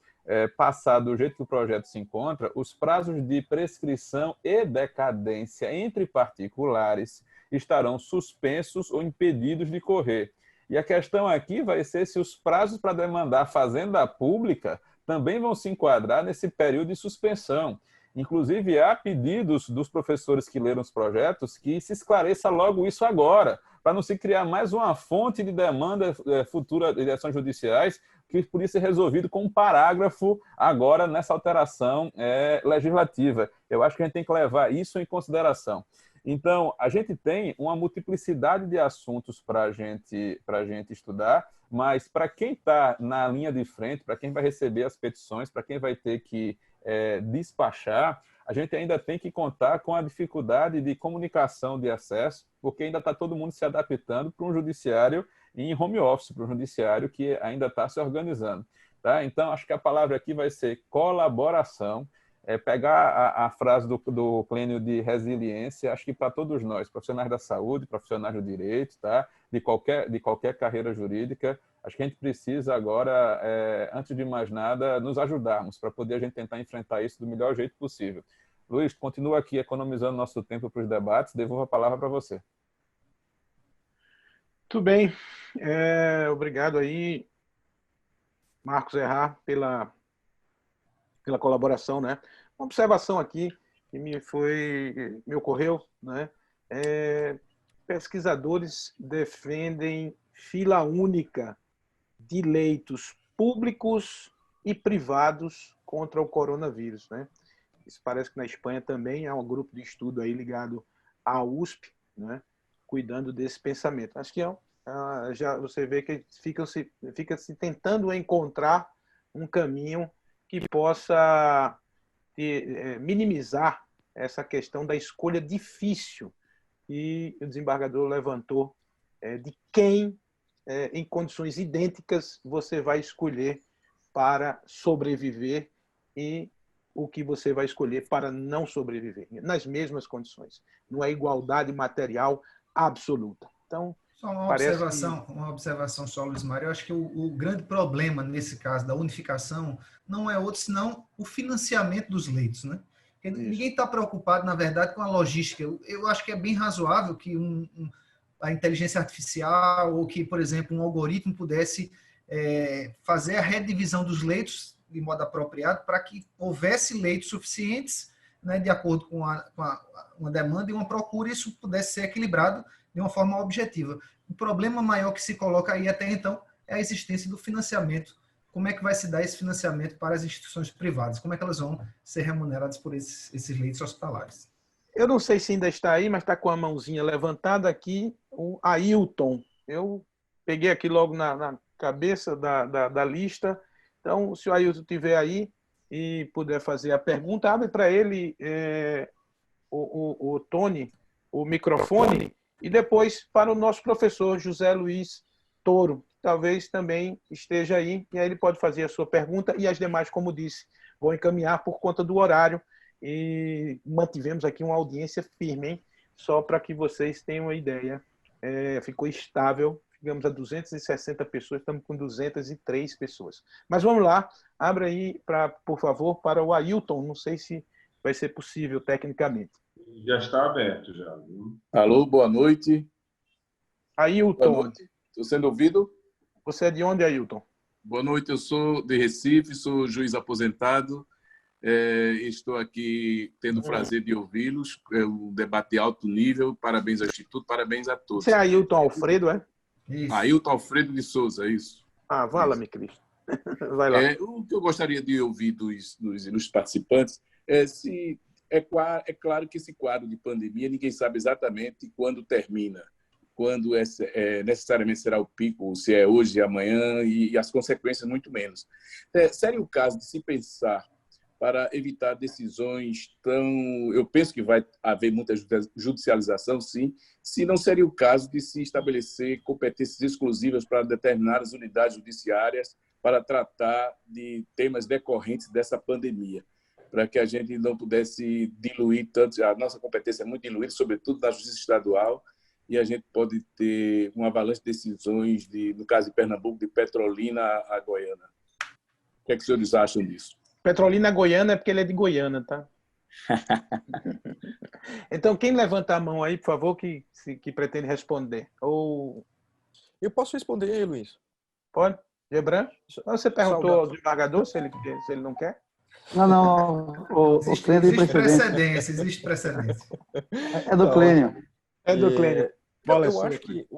passar do jeito que o projeto se encontra, os prazos de prescrição e decadência entre particulares estarão suspensos ou impedidos de correr. E a questão aqui vai ser se os prazos para demandar a fazenda pública também vão se enquadrar nesse período de suspensão. Inclusive, há pedidos dos professores que leram os projetos que se esclareça logo isso agora, para não se criar mais uma fonte de demanda futura de ações judiciais, que podia ser resolvido com um parágrafo agora nessa alteração legislativa. Eu acho que a gente tem que levar isso em consideração. Então, a gente tem uma multiplicidade de assuntos para a gente estudar, mas para quem está na linha de frente, para quem vai receber as petições, para quem vai ter que despachar, a gente ainda tem que contar com a dificuldade de comunicação de acesso, porque ainda está todo mundo se adaptando para um judiciário e em home office para o judiciário, que ainda está se organizando. Tá? Então, acho que a palavra aqui vai ser colaboração, pegar a frase do Clênio de resiliência, acho que para todos nós, profissionais da saúde, profissionais do direito, tá? de qualquer carreira jurídica, acho que a gente precisa agora, antes de mais nada, nos ajudarmos para poder a gente tentar enfrentar isso do melhor jeito possível. Luiz, continua aqui economizando nosso tempo para os debates, devolvo a palavra para você. Tudo bem. Obrigado aí, Marcos Errar, pela colaboração, né? Uma observação aqui que me ocorreu, né? Pesquisadores defendem fila única de leitos públicos e privados contra o coronavírus, né? Isso parece que na Espanha também há um grupo de estudo aí ligado à USP, né? Cuidando desse pensamento. Acho que já você vê que fica se tentando encontrar um caminho que possa minimizar essa questão da escolha difícil que o desembargador levantou de quem, em condições idênticas, você vai escolher para sobreviver e o que você vai escolher para não sobreviver, nas mesmas condições. Não é igualdade material absoluta. Então, só uma observação só, Luiz Mário. Eu acho que o grande problema, nesse caso, da unificação, não é outro, senão o financiamento dos leitos, né? Porque ninguém está preocupado, na verdade, com a logística. Eu acho que é bem razoável que a inteligência artificial ou que, por exemplo, um algoritmo pudesse fazer a redivisão dos leitos de modo apropriado para que houvesse leitos suficientes, né, de acordo com uma demanda e uma procura, e isso pudesse ser equilibrado de uma forma objetiva. O problema maior que se coloca aí até então é a existência do financiamento. Como é que vai se dar esse financiamento para as instituições privadas? Como é que elas vão ser remuneradas por esses leitos hospitalares? Eu não sei se ainda está aí, mas está com a mãozinha levantada aqui, o Ailton. Eu peguei aqui logo na cabeça da lista. Então, se o Ailton estiver aí e puder fazer a pergunta, abre para ele, o Tony, o microfone, e depois para o nosso professor José Luiz Toro, que talvez também esteja aí, e aí ele pode fazer a sua pergunta, e as demais, como disse, vão encaminhar por conta do horário, e mantivemos aqui uma audiência firme, hein? Só para que vocês tenham uma ideia. Ficou estável, ficamos a 260 pessoas, estamos com 203 pessoas. Mas vamos lá, abre aí, por favor, para o Ailton, não sei se vai ser possível tecnicamente. Já está aberto, já. Viu? Alô, boa noite. Ailton. Boa noite. Estou sendo ouvido? Você é de onde, Ailton? Boa noite, eu sou de Recife, sou juiz aposentado. Estou aqui tendo o prazer de ouvi-los. É um debate de alto nível. Parabéns ao Instituto, parabéns a todos. Você é Ailton Alfredo, é? Isso. Ailton Alfredo de Souza, isso. Vala-me, Cristo. Vai lá. O que eu gostaria de ouvir dos participantes é se... É claro que esse quadro de pandemia, ninguém sabe exatamente quando termina, quando necessariamente será o pico, se é hoje, amanhã, e as consequências muito menos. Seria o caso de se pensar para evitar decisões eu penso que vai haver muita judicialização, sim, se não seria o caso de se estabelecer competências exclusivas para determinadas unidades judiciárias para tratar de temas decorrentes dessa pandemia, para que a gente não pudesse diluir tanto. A nossa competência é muito diluída, sobretudo na justiça estadual, e a gente pode ter uma avalanche de decisões, no caso de Pernambuco, de Petrolina a Goiânia. O que é que os senhores acham disso? Petrolina Goiânia é porque ele é de Goiânia, tá? Então, quem levanta a mão aí, por favor, que pretende responder? Ou... Eu posso responder, Luiz? Pode? Gebran? Você perguntou ao desembargador se ele não quer? Não. Existe precedência. É do Clênio. É do Clênio. Eu acho que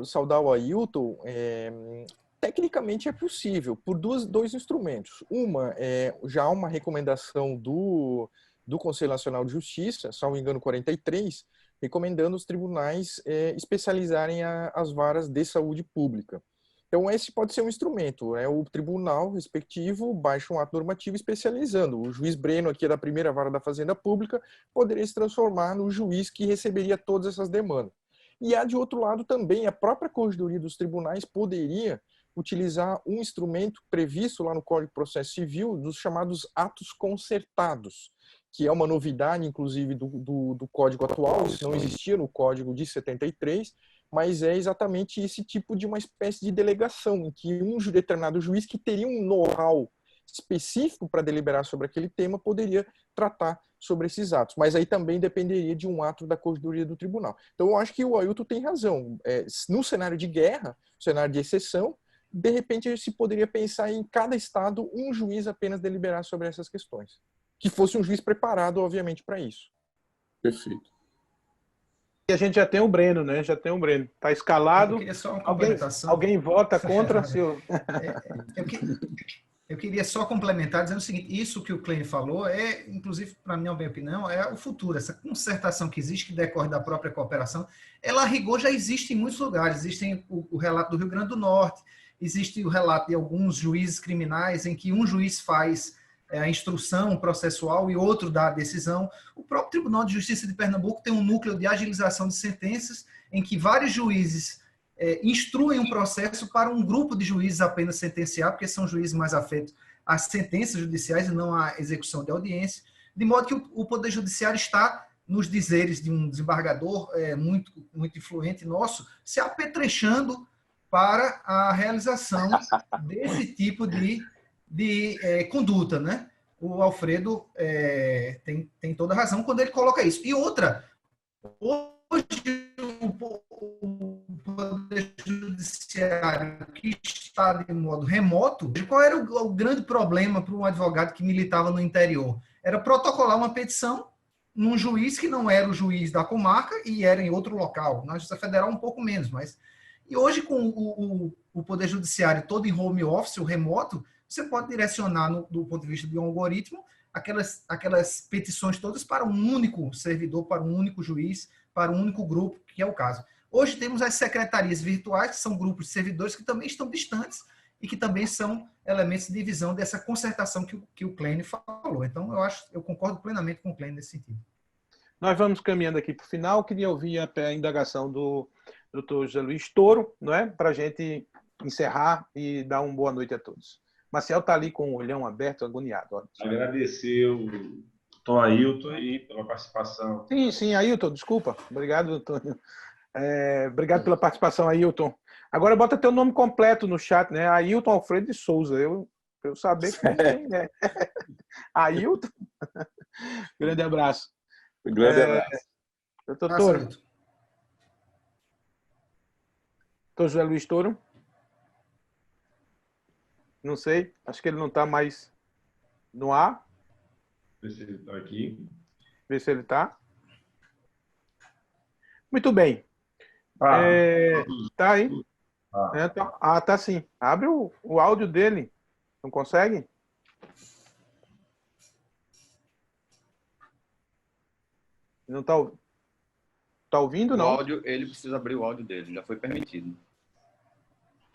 saudar o Ailton, tecnicamente é possível, por dois instrumentos. Uma é já uma recomendação do Conselho Nacional de Justiça, salvo engano 43, recomendando os tribunais especializarem as varas de saúde pública. Então, esse pode ser um instrumento. O tribunal respectivo baixa um ato normativo especializando. O juiz Breno, aqui da primeira vara da Fazenda Pública, poderia se transformar no juiz que receberia todas essas demandas. E há, de outro lado, também a própria Corregedoria dos Tribunais poderia utilizar um instrumento previsto lá no Código de Processo Civil dos chamados atos concertados, que é uma novidade, inclusive, do Código atual. Isso não existia no Código de 73, mas é exatamente esse tipo de uma espécie de delegação, em que um determinado juiz que teria um know-how específico para deliberar sobre aquele tema poderia tratar sobre esses atos. Mas aí também dependeria de um ato da Corregedoria do Tribunal. Então, eu acho que o Ailton tem razão. No cenário de guerra, cenário de exceção, de repente se poderia pensar em cada estado um juiz apenas deliberar sobre essas questões. Que fosse um juiz preparado, obviamente, para isso. Perfeito. E a gente já tem o Breno, né? Já tem o Breno. Está escalado. Eu queria só uma complementação. Alguém vota contra? Seu... Eu queria só complementar dizendo o seguinte, isso que o Clênio falou inclusive, para minha opinião, é o futuro. Essa concertação que existe, que decorre da própria cooperação, ela, a rigor, já existe em muitos lugares. Existem o relato do Rio Grande do Norte, existe o relato de alguns juízes criminais em que um juiz faz a instrução processual e outro dá a decisão. O próprio Tribunal de Justiça de Pernambuco tem um núcleo de agilização de sentenças em que vários juízes instruem um processo para um grupo de juízes apenas sentenciar, porque são juízes mais afetos às sentenças judiciais e não à execução de audiência, de modo que o Poder Judiciário está, nos dizeres de um desembargador muito, muito influente nosso, se apetrechando para a realização desse tipo de conduta, né? O Alfredo tem toda a razão quando ele coloca isso. E outra, hoje o Poder Judiciário que está de modo remoto, qual era o grande problema para um advogado que militava no interior? Era protocolar uma petição num juiz que não era o juiz da comarca e era em outro local. Na Justiça Federal um pouco menos, mas... E hoje, com o Poder Judiciário todo em home office, o remoto, você pode direcionar, do ponto de vista de um algoritmo, aquelas petições todas para um único servidor, para um único juiz, para um único grupo, que é o caso. Hoje temos as secretarias virtuais, que são grupos de servidores que também estão distantes e que também são elementos de divisão dessa concertação que o Clênio falou. Então, eu concordo plenamente com o Clênio nesse sentido. Nós vamos caminhando aqui para o final. Queria ouvir a indagação do Dr. José Luiz Toro, não é? Para a gente encerrar e dar uma boa noite a todos. Marcial está ali com o olhão aberto, agoniado. Ó. Agradecer o Tom Ailton aí pela participação. Sim, Ailton, desculpa. Obrigado, Antônio. Obrigado pela participação, Ailton. Agora bota teu nome completo no chat, né? Ailton Alfredo de Souza. Eu saber quem é. Ailton. Grande abraço. Grande abraço. Doutor Toro. Doutor José Luiz Toro. Não sei. Acho que ele não está mais no ar. Ver se ele está aqui. Ver se ele está. Muito bem. Tá aí? Tá sim. Abre o áudio dele. Não consegue? Não tá ouvindo, não? O áudio, ele precisa abrir o áudio dele, já foi permitido.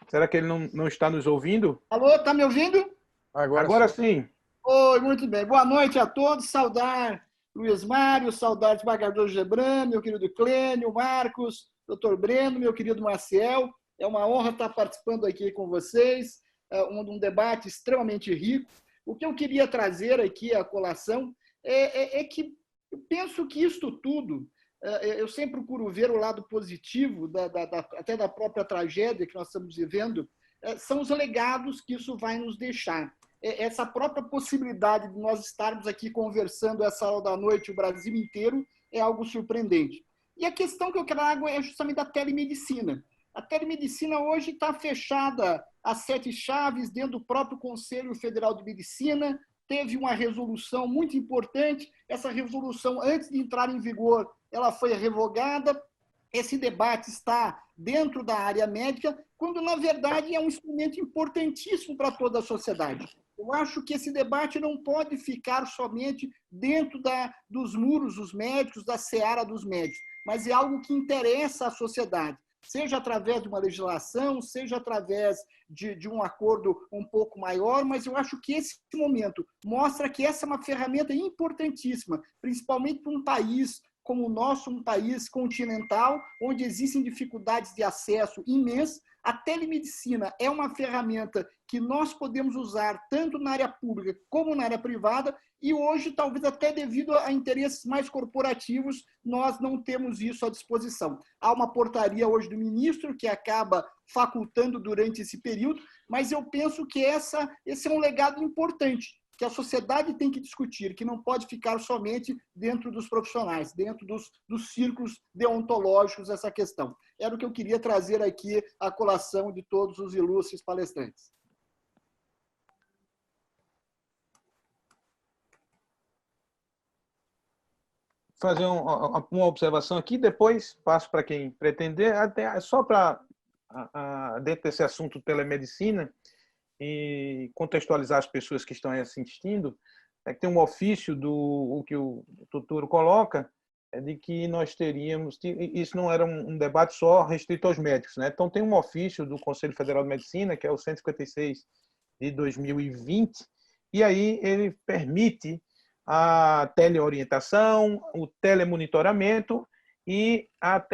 Será que ele não está nos ouvindo? Alô, tá me ouvindo? Agora sim. Oi, muito bem. Boa noite a todos. Saudar Luiz Mário, saudar desembargador Gebran, meu querido Clênio, Marcos, doutor Breno, meu querido Maciel. É uma honra estar participando aqui com vocês, um debate extremamente rico. O que eu queria trazer aqui à colação é que eu penso que isto tudo, eu sempre procuro ver o lado positivo, até da própria tragédia que nós estamos vivendo, são os legados que isso vai nos deixar. Essa própria possibilidade de nós estarmos aqui conversando essa hora da noite, o Brasil inteiro, é algo surpreendente. E a questão que eu trago é justamente da telemedicina. A telemedicina hoje está fechada a 7 chaves dentro do próprio Conselho Federal de Medicina. Teve uma resolução muito importante. Essa resolução, antes de entrar em vigor, ela foi revogada. Esse debate está dentro da área médica, quando, na verdade, é um instrumento importantíssimo para toda a sociedade. Eu acho que esse debate não pode ficar somente dentro dos muros dos médicos, da seara dos médicos, mas é algo que interessa à sociedade, seja através de uma legislação, seja através de um acordo um pouco maior, mas eu acho que esse momento mostra que essa é uma ferramenta importantíssima, principalmente para um país como o nosso, um país continental, onde existem dificuldades de acesso imensas, a telemedicina é uma ferramenta que nós podemos usar tanto na área pública como na área privada, e hoje, talvez até devido a interesses mais corporativos, nós não temos isso à disposição. Há uma portaria hoje do ministro que acaba facultando durante esse período, mas eu penso que esse é um legado importante, que a sociedade tem que discutir, que não pode ficar somente dentro dos profissionais, dentro dos círculos deontológicos, essa questão. Era o que eu queria trazer aqui à colação de todos os ilustres palestrantes. Fazer uma observação aqui, depois passo para quem pretender, até só para, dentro desse assunto telemedicina, e contextualizar as pessoas que estão aí assistindo, é que tem um ofício o que o Tuturo coloca, é de que nós teríamos, isso não era um debate só restrito aos médicos, né? Então tem um ofício do Conselho Federal de Medicina, que é o 156 de 2020, e aí ele permite a teleorientação, o telemonitoramento e a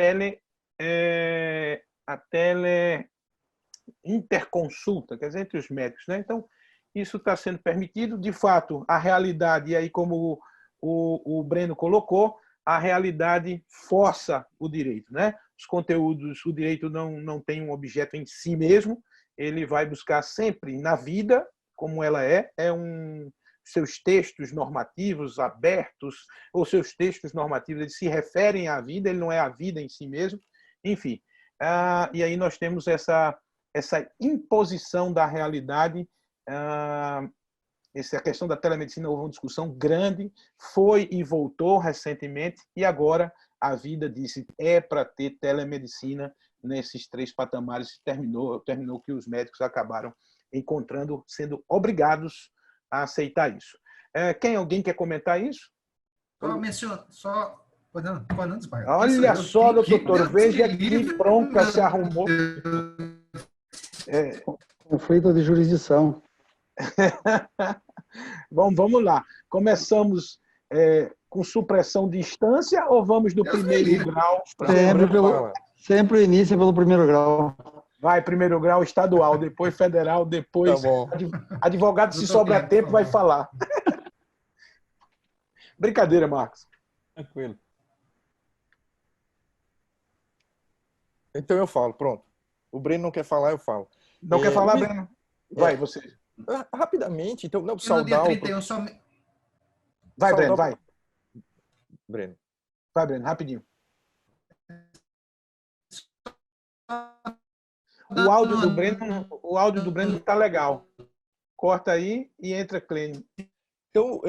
interconsulta, quer dizer, entre os médicos, né? Então, isso está sendo permitido. De fato, a realidade, e aí como o Breno colocou, a realidade força o direito, né? Os conteúdos, o direito não tem um objeto em si mesmo, ele vai buscar sempre na vida, como ela seus textos normativos abertos, ou seus textos normativos, eles se referem à vida, ele não é a vida em si mesmo, enfim. E aí nós temos essa imposição da realidade. Essa questão da telemedicina houve uma discussão grande, foi e voltou recentemente, e agora a vida disse para ter telemedicina nesses 3 patamares. Terminou que os médicos acabaram encontrando, sendo obrigados a aceitar isso. Alguém quer comentar isso? Olha só, doutor, veja que bronca se arrumou. Conflito de jurisdição. Bom, vamos lá. Começamos com supressão de instância ou vamos do primeiro grau? Sempre inicia pelo primeiro grau. Vai, primeiro grau estadual, depois federal, depois advogado, se sobrar tempo, vai falar. Brincadeira, Marcos. Tranquilo. Então eu falo, pronto. O Breno não quer falar, eu falo. Não quer falar, Breno? Vai, você. Rapidamente, então, não, saudar... Vai, Breno, vai. Breno. Vai, Breno, rapidinho. O áudio do Breno está legal. Corta aí e entra Clênio. Então,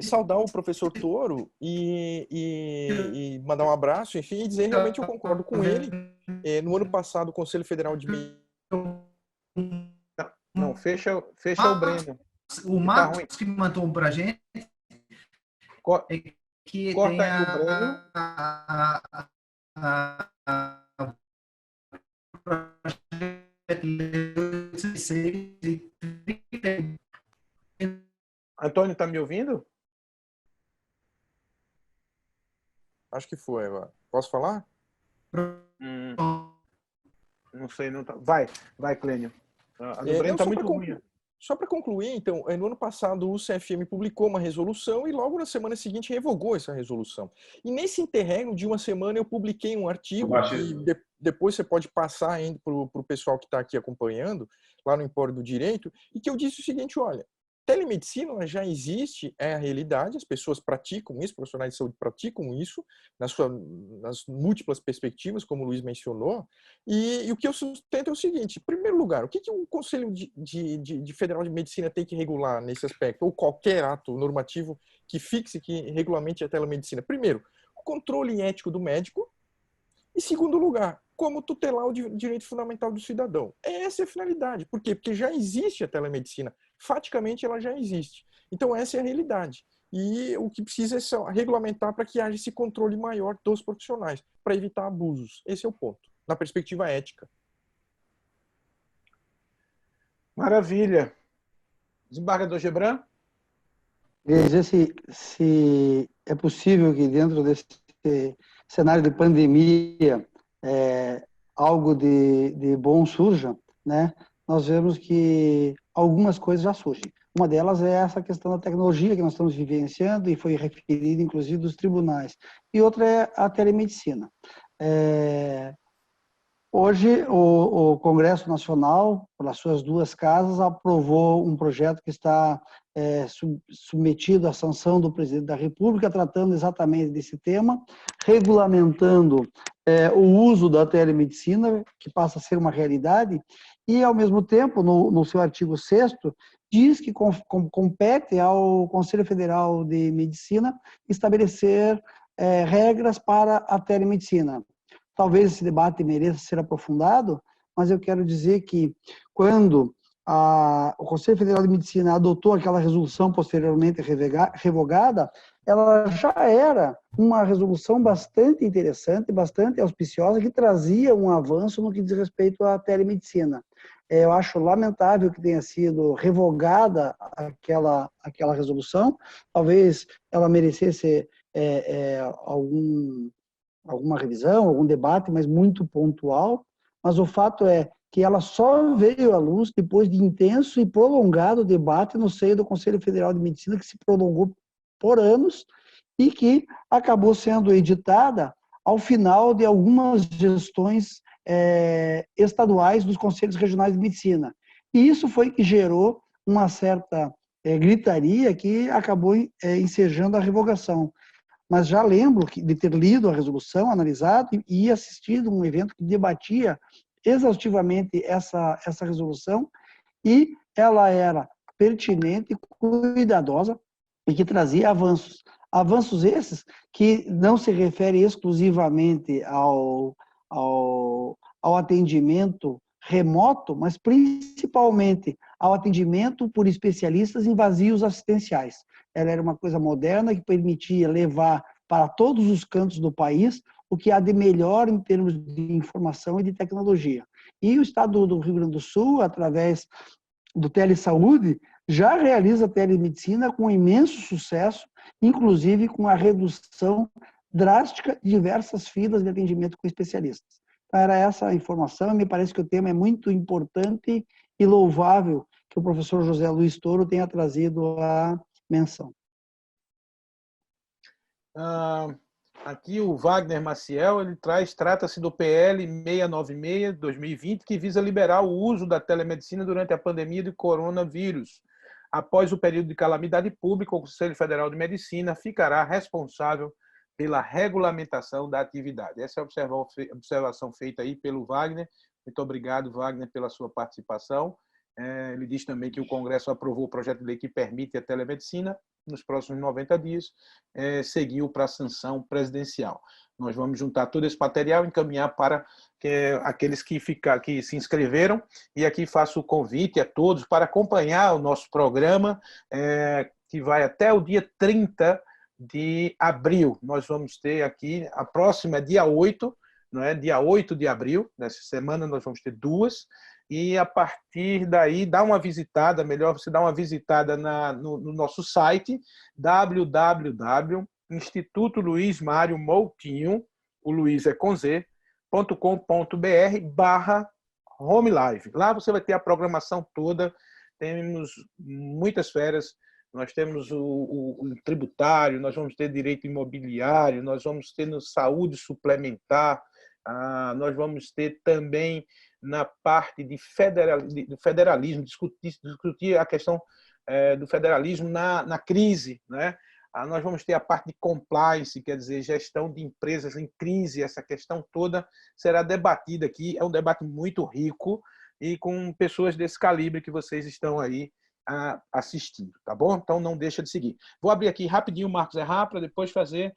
saudar o professor Toro e mandar um abraço, enfim, e dizer realmente eu concordo com ele. No ano passado, o Conselho Federal de Não, fecha o Breno. O Marcos que mandou para a gente que corta tem aí o Breno. Antônio, está me ouvindo? Acho que foi. Posso falar? Não sei, não tá. Vai, Clênio. A do Breno está muito ruim. Só para concluir, então, no ano passado o CFM publicou uma resolução e logo na semana seguinte revogou essa resolução. E nesse interregno de uma semana eu publiquei um artigo que depois você pode passar ainda para o pessoal que está aqui acompanhando, lá no Empório do Direito, e que eu disse o seguinte, olha, telemedicina já existe, é a realidade, as pessoas praticam isso, profissionais de saúde praticam isso, nas múltiplas perspectivas, como o Luiz mencionou, e o que eu sustento é o seguinte, em primeiro lugar, o que o Conselho de Federal de Medicina tem que regular nesse aspecto, ou qualquer ato normativo que fixe, que regulamente a telemedicina? Primeiro, o controle ético do médico, e segundo lugar, como tutelar o direito fundamental do cidadão. Essa é a finalidade. Por quê? Porque já existe a telemedicina. Faticamente, ela já existe. Então, essa é a realidade. E o que precisa é só regulamentar para que haja esse controle maior dos profissionais, para evitar abusos. Esse é o ponto, na perspectiva ética. Maravilha. Desembargador Gebran? Queria dizer se é possível que dentro desse cenário de pandemia algo de bom surja, né, nós vemos que algumas coisas já surgem. Uma delas é essa questão da tecnologia que nós estamos vivenciando e foi referida, inclusive, dos tribunais. E outra é a telemedicina. Hoje, o Congresso Nacional, pelas suas duas casas, aprovou um projeto que está submetido à sanção do presidente da República, tratando exatamente desse tema, regulamentando o uso da telemedicina, que passa a ser uma realidade, e, ao mesmo tempo, no seu artigo 6º, diz que compete ao Conselho Federal de Medicina estabelecer regras para a telemedicina. Talvez esse debate mereça ser aprofundado, mas eu quero dizer que quando o Conselho Federal de Medicina adotou aquela resolução posteriormente revogada, ela já era uma resolução bastante interessante, bastante auspiciosa, que trazia um avanço no que diz respeito à telemedicina. Eu acho lamentável que tenha sido revogada aquela resolução, talvez ela merecesse alguma revisão, algum debate, mas muito pontual, mas o fato é que ela só veio à luz depois de intenso e prolongado debate no seio do Conselho Federal de Medicina, que se prolongou por anos e que acabou sendo editada ao final de algumas gestões estaduais dos Conselhos Regionais de Medicina. E isso foi que gerou uma certa gritaria que acabou ensejando a revogação. Mas já lembro de ter lido a resolução, analisado e assistido a um evento que debatia exaustivamente essa resolução, e ela era pertinente, cuidadosa e que trazia avanços. Avanços esses que não se referem exclusivamente ao atendimento remoto, mas principalmente ao atendimento por especialistas em vazios assistenciais. Ela era uma coisa moderna que permitia levar para todos os cantos do país o que há de melhor em termos de informação e de tecnologia. E o Estado do Rio Grande do Sul, através do Telesaúde, já realiza telemedicina com imenso sucesso, inclusive com a redução drástica de diversas filas de atendimento com especialistas. Então, era essa a informação, e me parece que o tema é muito importante e louvável que o professor José Luiz Toro tenha trazido a menção. Aqui o Wagner Maciel, ele trata-se do PL 696 de 2020, que visa liberar o uso da telemedicina durante a pandemia do coronavírus. Após o período de calamidade pública, o Conselho Federal de Medicina ficará responsável pela regulamentação da atividade. Essa é a observação feita aí pelo Wagner. Muito obrigado, Wagner, pela sua participação. Ele diz também que o Congresso aprovou o projeto de lei que permite a telemedicina. Nos próximos 90 dias, seguiu para a sanção presidencial. Nós vamos juntar todo esse material e encaminhar para aqueles que se inscreveram, e aqui faço o convite a todos para acompanhar o nosso programa, que vai até o dia 30 de abril. Nós vamos ter aqui, a próxima é dia 8, não é? Dia 8 de abril, nessa semana nós vamos ter duas, e a partir daí, dá uma visitada, melhor você dar uma visitada no nosso site, www.Instituto Luiz Mário Moutinho, o Luiz é com Z, .com.br/Home Live. Lá você vai ter a programação toda, temos muitas férias, nós temos o tributário, nós vamos ter direito imobiliário, nós vamos ter no saúde suplementar, nós vamos ter também na parte de federalismo, discutir a questão do federalismo na crise, né? Nós vamos ter a parte de compliance, quer dizer, gestão de empresas em crise, essa questão toda será debatida aqui, é um debate muito rico e com pessoas desse calibre que vocês estão aí assistindo, tá bom? Então não deixa de seguir. Vou abrir aqui rapidinho o Marcos Errá para depois fazer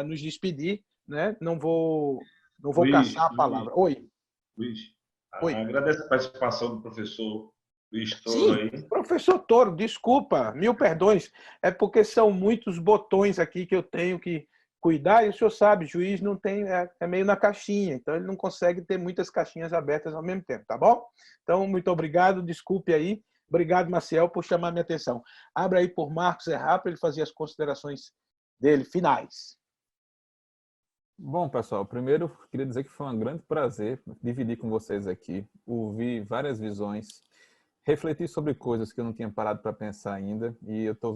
nos despedir, né? Não vou caçar a palavra. Oi. Luiz, agradeço a participação do professor Luiz Toro. Sim, aí. Professor Toro, desculpa, mil perdões, é porque são muitos botões aqui que eu tenho que cuidar, e o senhor sabe, juiz não tem, é meio na caixinha, então ele não consegue ter muitas caixinhas abertas ao mesmo tempo, tá bom? Então, muito obrigado, desculpe aí, obrigado, Maciel, por chamar minha atenção. Abra aí por Marcos Errá para ele fazer as considerações dele, finais. Bom, pessoal, primeiro queria dizer que foi um grande prazer dividir com vocês aqui, ouvir várias visões, refletir sobre coisas que eu não tinha parado para pensar ainda, e eu estou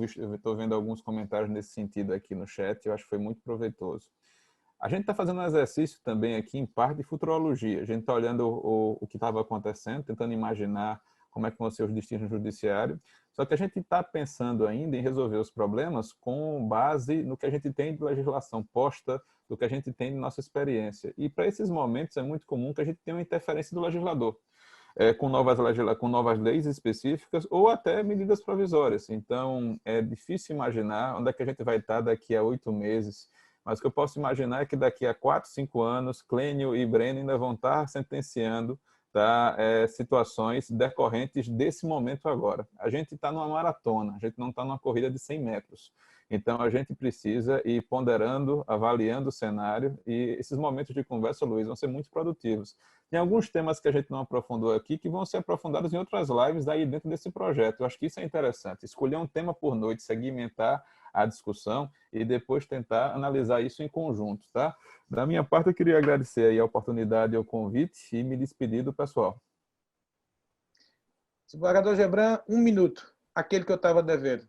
vendo alguns comentários nesse sentido aqui no chat, eu acho que foi muito proveitoso. A gente está fazendo um exercício também aqui, em parte, de futurologia. A gente está olhando o que estava acontecendo, tentando imaginar como é que vão ser os destinos no judiciário, só que a gente está pensando ainda em resolver os problemas com base no que a gente tem de legislação posta, do que a gente tem de nossa experiência. E para esses momentos é muito comum que a gente tenha uma interferência do legislador, com novas leis específicas ou até medidas provisórias. Então, é difícil imaginar onde é que a gente vai estar daqui a 8 meses, mas o que eu posso imaginar é que daqui a 4, 5 anos, Clênio e Breno ainda vão estar sentenciando, tá, situações decorrentes desse momento agora. A gente está numa maratona, a gente não está numa corrida de 100 metros. Então, a gente precisa ir ponderando, avaliando o cenário, e esses momentos de conversa, Luiz, vão ser muito produtivos. Tem alguns temas que a gente não aprofundou aqui que vão ser aprofundados em outras lives daí dentro desse projeto. Eu acho que isso é interessante. Escolher um tema por noite, segmentar a discussão e depois tentar analisar isso em conjunto, tá? Da minha parte, eu queria agradecer aí a oportunidade e o convite e me despedir do pessoal. Desembargador Gebran, 1 minuto, aquele que eu estava devendo.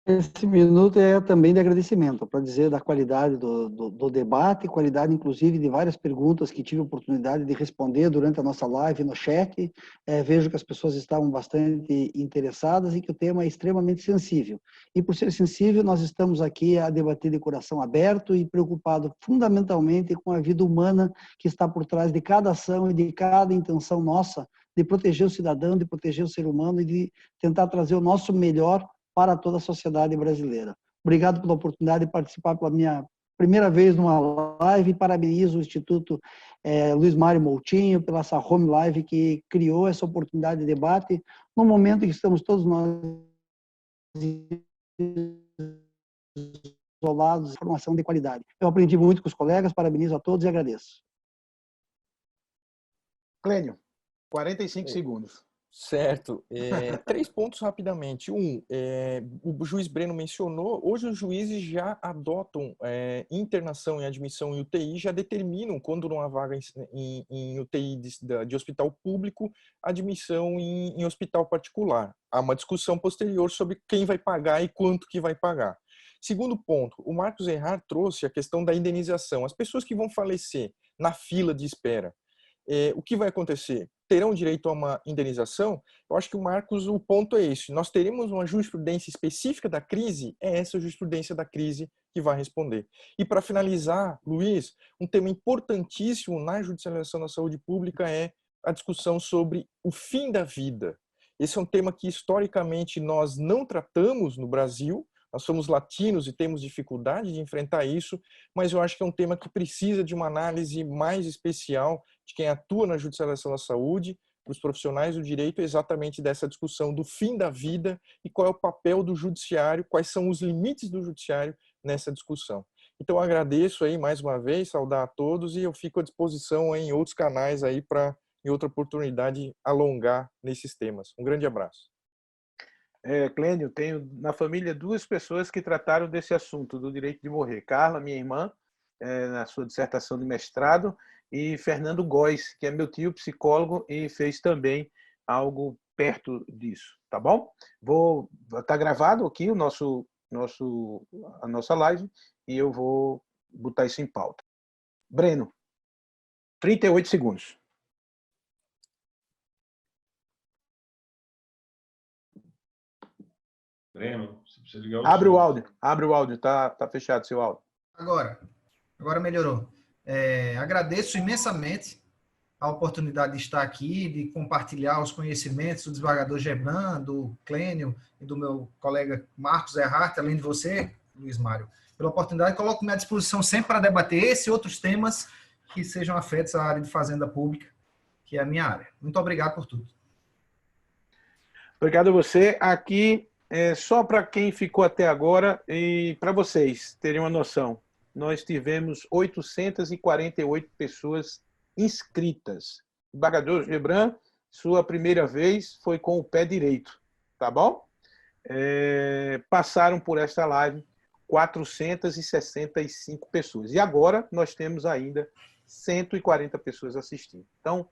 Esse minuto é também de agradecimento, para dizer da qualidade do debate, qualidade inclusive de várias perguntas que tive a oportunidade de responder durante a nossa live no chat. Vejo que as pessoas estavam bastante interessadas e que o tema é extremamente sensível. E por ser sensível, nós estamos aqui a debater de coração aberto e preocupado fundamentalmente com a vida humana que está por trás de cada ação e de cada intenção nossa de proteger o cidadão, de proteger o ser humano e de tentar trazer o nosso melhor para toda a sociedade brasileira. Obrigado pela oportunidade de participar pela minha primeira vez numa live, e parabenizo o Instituto Luiz Mário Moutinho pela essa home live que criou essa oportunidade de debate no momento em que estamos todos nós isolados, informação de qualidade. Eu aprendi muito com os colegas, parabenizo a todos e agradeço. Clênio, 45 segundos. Certo. 3 pontos rapidamente. O juiz Breno mencionou, hoje os juízes já adotam internação e admissão em UTI, já determinam, quando não há vaga em UTI de hospital público, admissão em hospital particular. Há uma discussão posterior sobre quem vai pagar e quanto que vai pagar. Segundo ponto, o Marcos Erhard trouxe a questão da indenização. As pessoas que vão falecer na fila de espera, o que vai acontecer? Terão direito a uma indenização? Eu acho que o ponto é esse. Nós teremos uma jurisprudência específica da crise, é essa jurisprudência da crise que vai responder. E para finalizar, Luiz, um tema importantíssimo na judicialização da saúde pública é a discussão sobre o fim da vida. Esse é um tema que historicamente nós não tratamos no Brasil. Nós somos latinos e temos dificuldade de enfrentar isso, mas eu acho que é um tema que precisa de uma análise mais especial de quem atua na judicialização da saúde, dos profissionais do direito, exatamente dessa discussão do fim da vida e qual é o papel do judiciário, quais são os limites do judiciário nessa discussão. Então, eu agradeço aí mais uma vez, saudar a todos e eu fico à disposição em outros canais aí para, em outra oportunidade, alongar nesses temas. Um grande abraço. Clênio, tenho na família 2 pessoas que trataram desse assunto, do direito de morrer. Carla, minha irmã, na sua dissertação de mestrado, e Fernando Góes, que é meu tio psicólogo e fez também algo perto disso, tá bom? Tá gravado aqui a nossa live e eu vou botar isso em pauta. Breno, 38 segundos. Breno, você precisa ligar o Abre som. o áudio, tá fechado seu áudio. Agora melhorou. Agradeço imensamente a oportunidade de estar aqui, de compartilhar os conhecimentos do desembargador Gebran, do Clênio e do meu colega Marcos Erhard, além de você, Luiz Mário, pela oportunidade. Coloco-me à disposição sempre para debater esse e outros temas que sejam afetos à área de fazenda pública, que é a minha área. Muito obrigado por tudo. Obrigado a você. Aqui, só para quem ficou até agora e para vocês terem uma noção, nós tivemos 848 pessoas inscritas. Desembargador Gebran, sua primeira vez foi com o pé direito, tá bom? Passaram por esta live 465 pessoas. E agora nós temos ainda 140 pessoas assistindo. Então,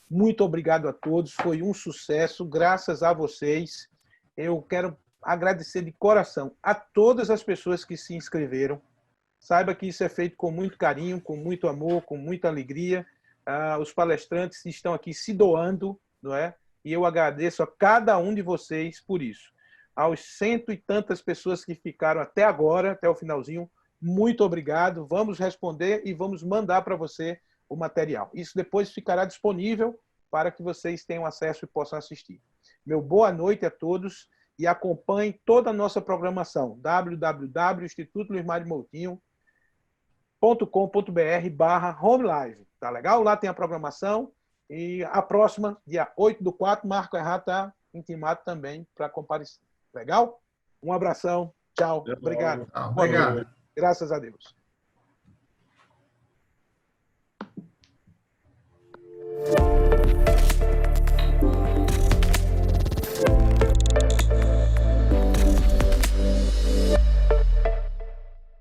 muito obrigado a todos, foi um sucesso, graças a vocês. Eu quero agradecer de coração a todas as pessoas que se inscreveram. Saiba que isso é feito com muito carinho, com muito amor, com muita alegria. Os palestrantes estão aqui se doando, não é? E eu agradeço a cada um de vocês por isso. Aos 100 e tantas pessoas que ficaram até agora, até o finalzinho, muito obrigado. Vamos responder e vamos mandar para você o material. Isso depois ficará disponível para que vocês tenham acesso e possam assistir. Meu boa noite a todos e acompanhem toda a nossa programação, www.institutoluizmaremoutinho.com.br/homelive. Tá legal? Lá tem a programação e a próxima, dia 8/4, Marco Errá está intimado também para comparecer. Legal? Um abração. Tchau. Obrigado. Obrigado. Graças a Deus.